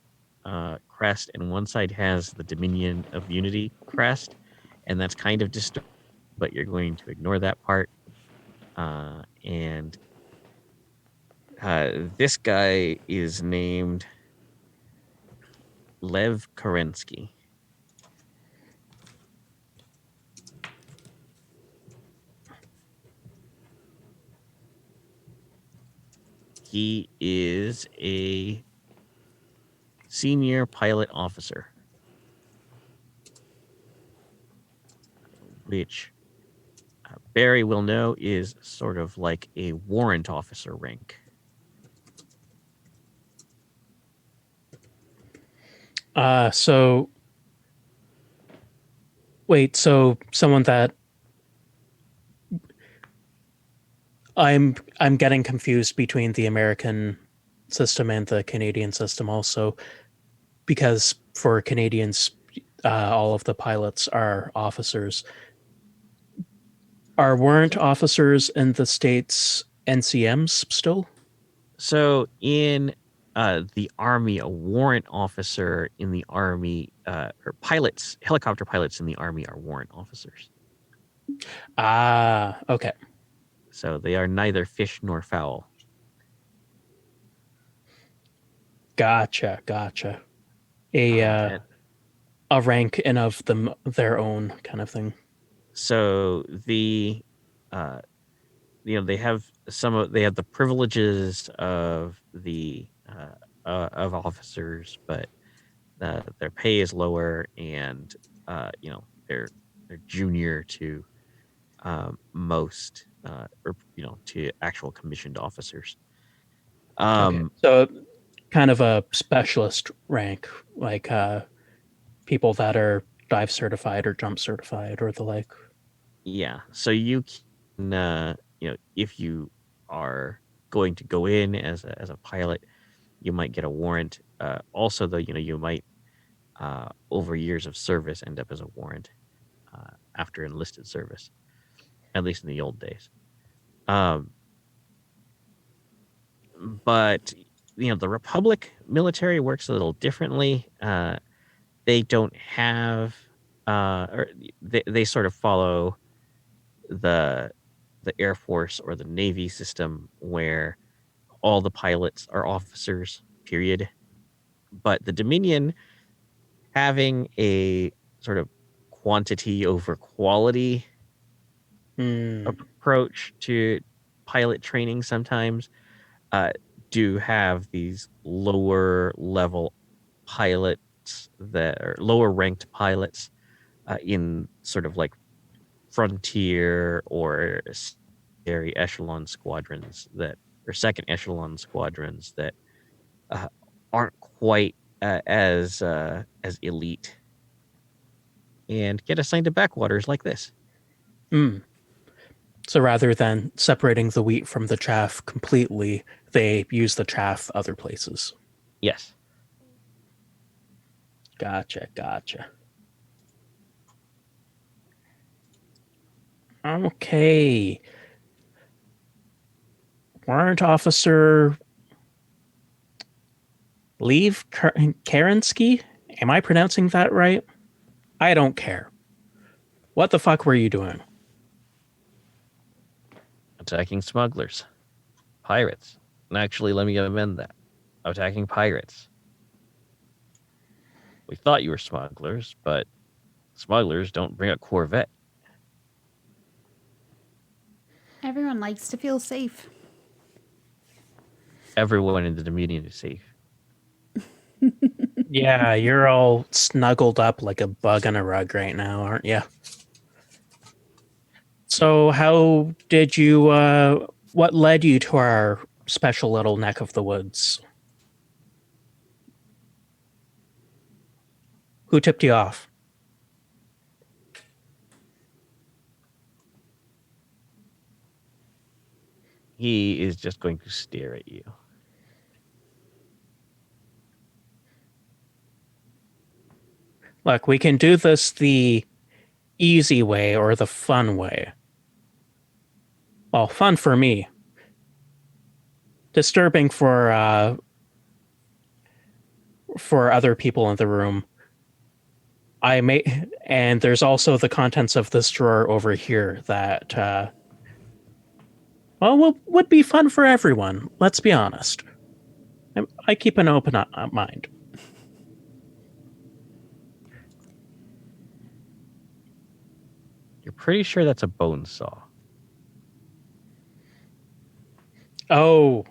crest, and one side has the Dominion of Unity crest, and that's kind of distorted, but you're going to ignore that part. And this guy is named Lev Kerensky. He is a senior pilot officer, which Barry will know is sort of like a warrant officer rank. So wait, so someone that I'm getting confused between the American system and the Canadian system also, because for Canadians, all of the pilots are officers. Are warrant officers in the States NCMs still? So in the Army, a warrant officer in the Army, or pilots, helicopter pilots in the Army are warrant officers. Ah, okay. So they are neither fish nor fowl. Gotcha. A rank in of them their own kind of thing. So the they have the privileges of the of officers, but their pay is lower, and they're junior to most or to actual commissioned officers. Okay. So kind of a specialist rank, like people that are dive certified or jump certified or the like. Yeah. So you can, if you are going to go in as a pilot, you might get a warrant. Also, though, you might over years of service end up as a warrant after enlisted service, at least in the old days. But the Republic military works a little differently. They don't have, or they sort of follow the Air Force or the Navy system, where all the pilots are officers, period. But the Dominion, having a sort of quantity over quality approach to pilot training, sometimes do have these lower level pilots that are lower ranked pilots in sort of like frontier or secondary echelon squadrons or second echelon squadrons that aren't quite as elite, and get assigned to backwaters like this. So rather than separating the wheat from the chaff completely, they use the chaff other places. Yes. Gotcha. Okay. Warrant Officer Leave Kerensky? Am I pronouncing that right? I don't care. What the fuck were you doing? Attacking smugglers. Pirates. And actually, let me amend that. Attacking pirates. We thought you were smugglers, but smugglers don't bring a Corvette. Everyone likes to feel safe. Everyone in the Dominion is safe. Yeah, you're all snuggled up like a bug on a rug right now, aren't you? So how did you, what led you to our special little neck of the woods? Who tipped you off? He is just going to stare at you. Look, we can do this the easy way or the fun way. Well, fun for me. Disturbing for other people in the room. And there's also the contents of this drawer over here that, would be fun for everyone. Let's be honest. I keep an open mind. You're pretty sure that's a bone saw. Oh,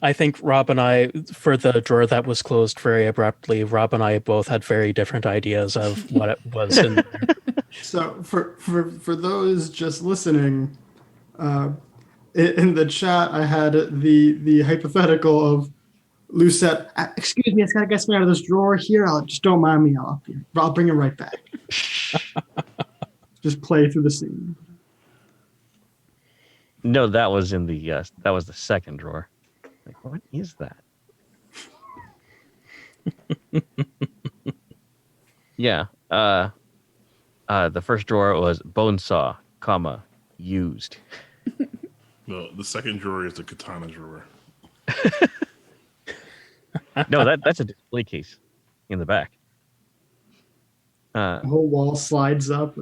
I think Rob and I, for the drawer that was closed very abruptly, Rob and I both had very different ideas of what it was in there. So for those just listening, in the chat, I had the hypothetical of Lucette. Excuse me, I just gotta get me out of this drawer here. Just don't mind me. I'll bring it right back. Just play through the scene. No, that was in the that was the second drawer. Like, what is that? Yeah. The first drawer was bone saw, comma, used. No, the second drawer is the katana drawer. No, that's a display case in the back. The whole wall slides up.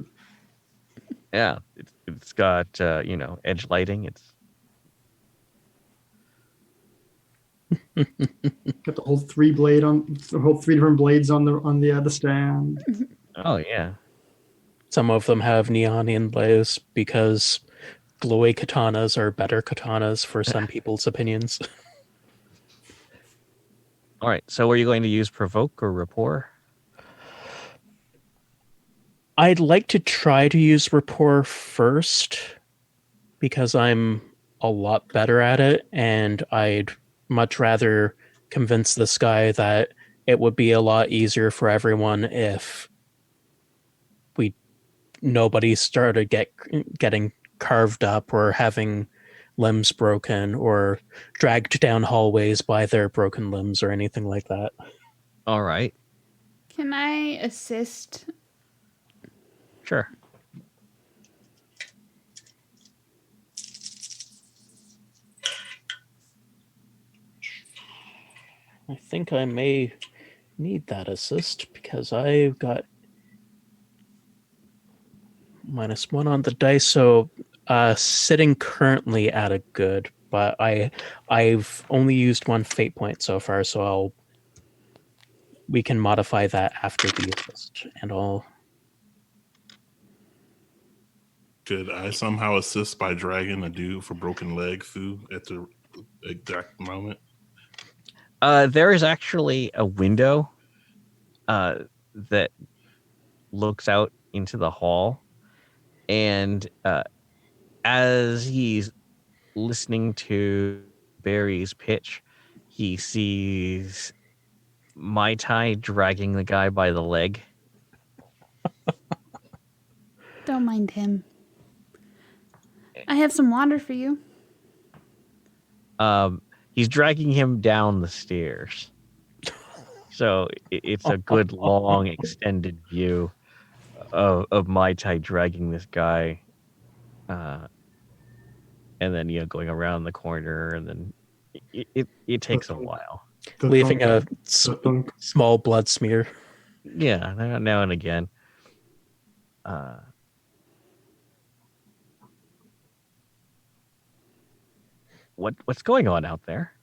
Yeah, it's got edge lighting. It's Got the whole three different blades on the stand. oh yeah. Some of them have neon inlays because glowy katanas are better katanas for some people's opinions. All right. So, were you going to use provoke or rapport? I'd like to try to use rapport first because I'm a lot better at it, and I'd much rather convince this guy that it would be a lot easier for everyone if nobody started getting carved up or having limbs broken or dragged down hallways by their broken limbs or anything like that. All right. Can I assist? Sure. I think I may need that assist because I've got -1 on the dice, so sitting currently at a good, but I've only used 1 fate point so far, so we can modify that after the assist and all. Could I somehow assist by dragging a dude for broken leg through at the exact moment? There is actually a window that looks out into the hall, and as he's listening to Barry's pitch, he sees Mai Tai dragging the guy by the leg. Don't mind him. I have some water for you. He's dragging him down the stairs. So it's a good long extended view of Mai Tai dragging this guy, and then going around the corner, and then it takes a while. Leaving a Thunk. small blood smear. Yeah, now and again. What's going on out there?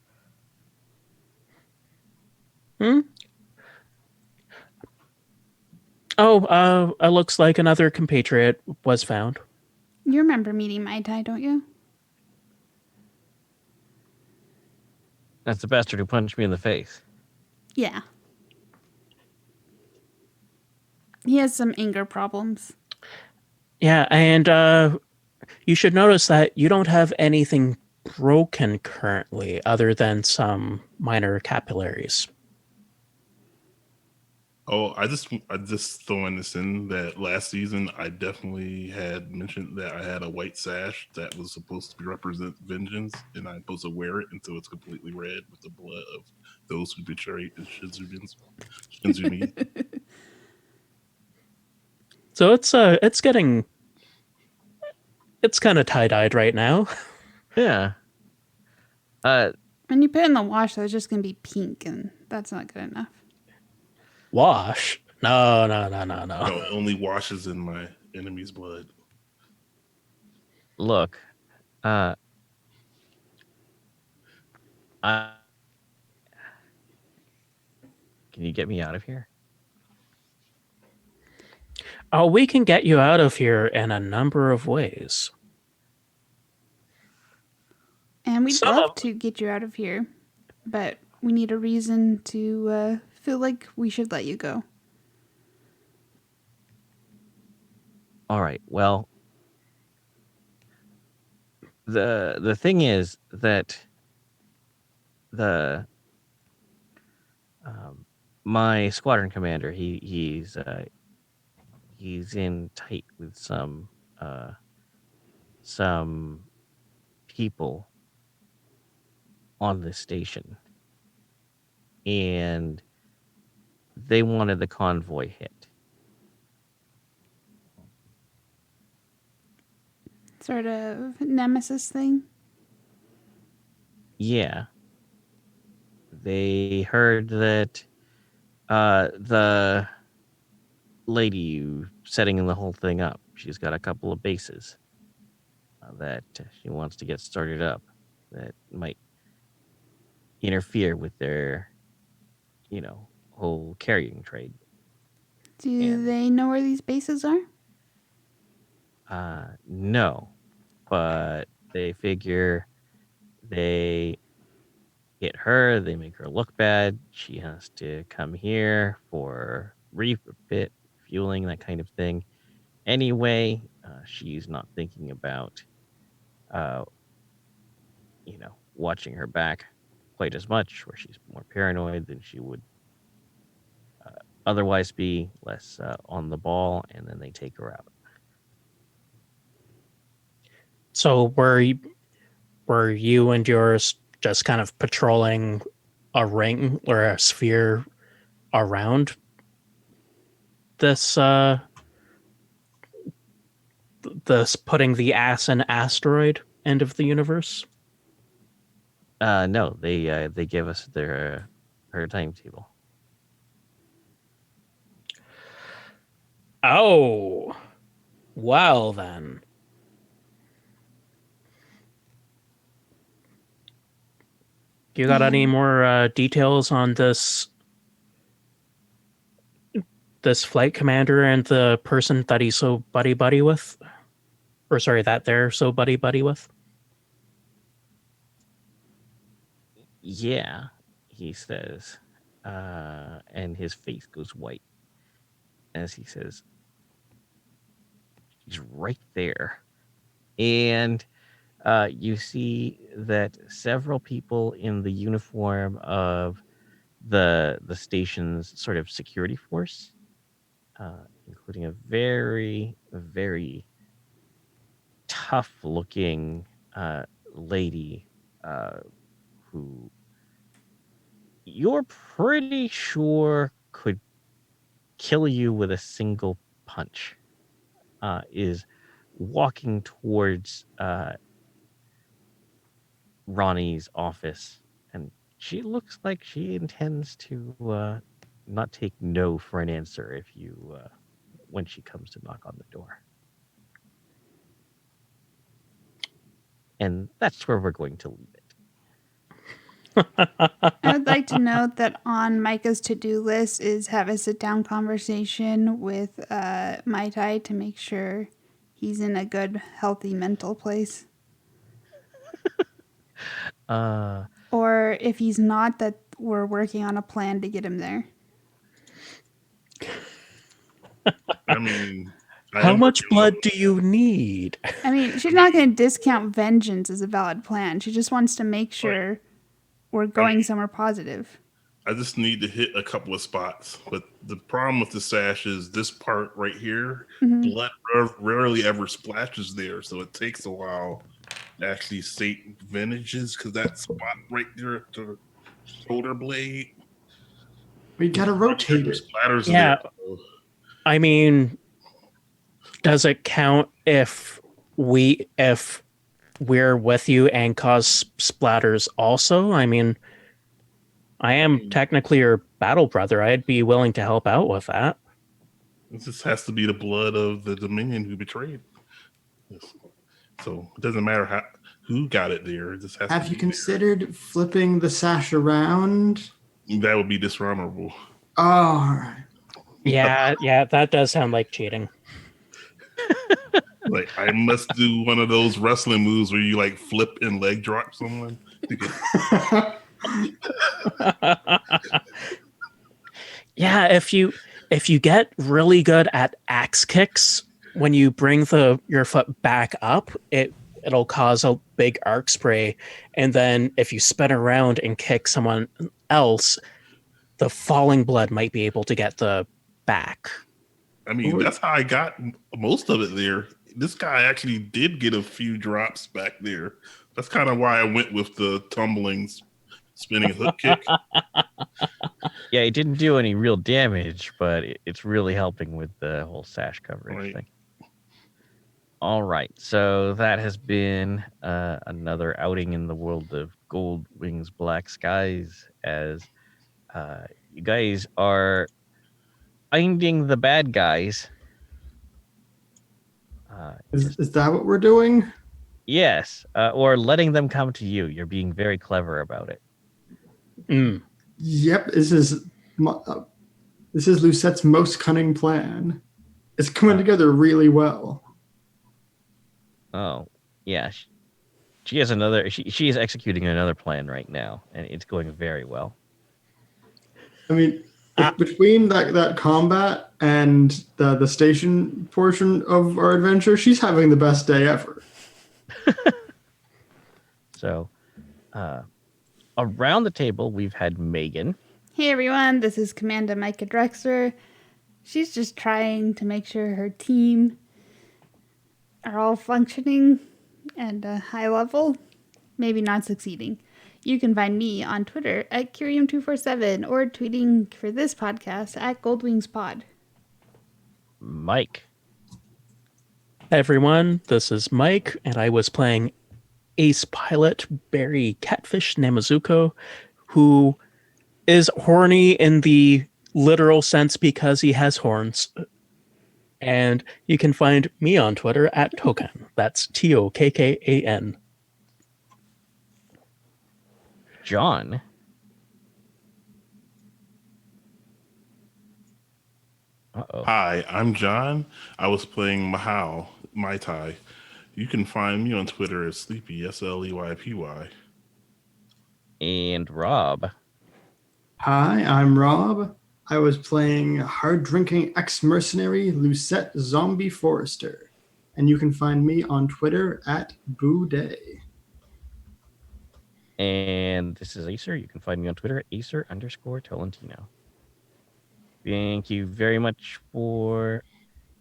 Oh, it looks like another compatriot was found. You remember meeting Mai Tai, don't you? That's the bastard who punched me in the face. Yeah. He has some anger problems. Yeah, and you should notice that you don't have anything broken currently other than some minor capillaries. Oh, I just throwing this in that last season I definitely had mentioned that I had a white sash that was supposed to represent vengeance, and I'm supposed to wear it until it's completely red with the blood of those who betrayed the Shinzumi. So it's getting, it's kind of tie-dyed right now. Yeah. When you put it in the wash, though, it's just going to be pink, and that's not good enough. Wash? No. No, only washes in my enemy's blood. Look, can you get me out of here? Oh, we can get you out of here in a number of ways. And we'd Some love of- to get you out of here, but we need a reason to feel like we should let you go. All right. Well, the thing is that the my squadron commander, he's in tight with some people on this station, and they wanted the convoy hit. Sort of nemesis thing. Yeah. They heard that the lady setting the whole thing up, she's got a couple of bases that she wants to get started up that might interfere with their, whole carrying trade. Do they know where these bases are? No, but they figure they hit her, they make her look bad. She has to come here for refit, fueling, that kind of thing. Anyway, she's not thinking about, watching her back quite as much, where she's more paranoid than she would otherwise be, less on the ball, and then they take her out. So were you and yours just kind of patrolling a ring or a sphere around this this putting the ass in asteroid end of the universe? No, they gave us their her timetable. Oh, well then. You got any more details on this flight commander and the person that he's so buddy with? Or sorry, that they're so buddy with? Yeah, he says, and his face goes white as he says, "He's right there." And you see that several people in the uniform of the station's sort of security force, including a very, very tough-looking lady who you're pretty sure could kill you with a single punch, is walking towards Ronnie's office, and she looks like she intends to not take no for an answer if you when she comes to knock on the door. And that's where we're going to leave it. I would like to note that on Micah's to-do list is have a sit-down conversation with Mai Tai to make sure he's in a good, healthy mental place. Or if he's not, that we're working on a plan to get him there. I mean, How much blood do you need? I mean, she's not going to discount vengeance as a valid plan. She just wants to make sure we're going somewhere positive. I just need to hit a couple of spots. But the problem with the sash is this part right here, blood rarely ever splashes there. So it takes a while to actually state vintages because that spot right there at the shoulder blade. We gotta rotate it. Splatters Yeah. there, so. I mean, does it count if we're with you and cause splatters also? I mean, I am technically your battle brother. I'd be willing to help out with that. This has to be the blood of the Dominion who betrayed. So it doesn't matter who got it there. It just has Have to you be considered flipping the sash around? there. That would be dishonorable. Oh, all right. Yeah, that does sound like cheating. Like I must do one of those wrestling moves where you like flip and leg drop someone. Yeah, if you get really good at axe kicks, when you bring your foot back up, it'll cause a big arc spray, and then if you spin around and kick someone else, the falling blood might be able to get the back. I mean, that's how I got most of it there. This guy actually did get a few drops back there. That's kind of why I went with the tumbling, spinning hook kick. Yeah, it didn't do any real damage, but it's really helping with the whole sash coverage thing. All right, so that has been another outing in the world of Gold Wings Black Skies as you guys are finding the bad guys. Is that what we're doing? Yes, or letting them come to you. You're being very clever about it. Yep, this is Lucette's most cunning plan. It's coming together really well. Oh, yeah. She has another. She is executing another plan right now, and it's going very well. I mean, between that combat and the station portion of our adventure, she's having the best day ever. So, around the table, we've had Megan. Hey everyone, this is Commander Micah Drexler. She's just trying to make sure her team are all functioning at a high level, maybe not succeeding. You can find me on Twitter at Curium247 or tweeting for this podcast at GoldWingsPod. Mike. Hi everyone, this is Mike, and I was playing ace pilot Barry Catfish Namazuko, who is horny in the literal sense because he has horns. And you can find me on Twitter at Tokan. That's Tokkan. John. Uh-oh. Hi, I'm John. I was playing Mahao, Mai Tai. You can find me on Twitter as Sleepy, Sleypy. And Rob. Hi, I'm Rob. I was playing hard-drinking ex-mercenary Lucette Zombie Forrester. And you can find me on Twitter at Boudet. And this is Acer. You can find me on Twitter at Acer_Tolentino. Thank you very much for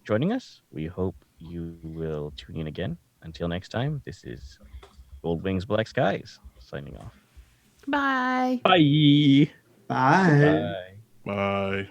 joining us. We hope you will tune in again. Until next time, this is Gold Wings Black Skies signing off. Bye. Bye. Bye. Bye. Bye.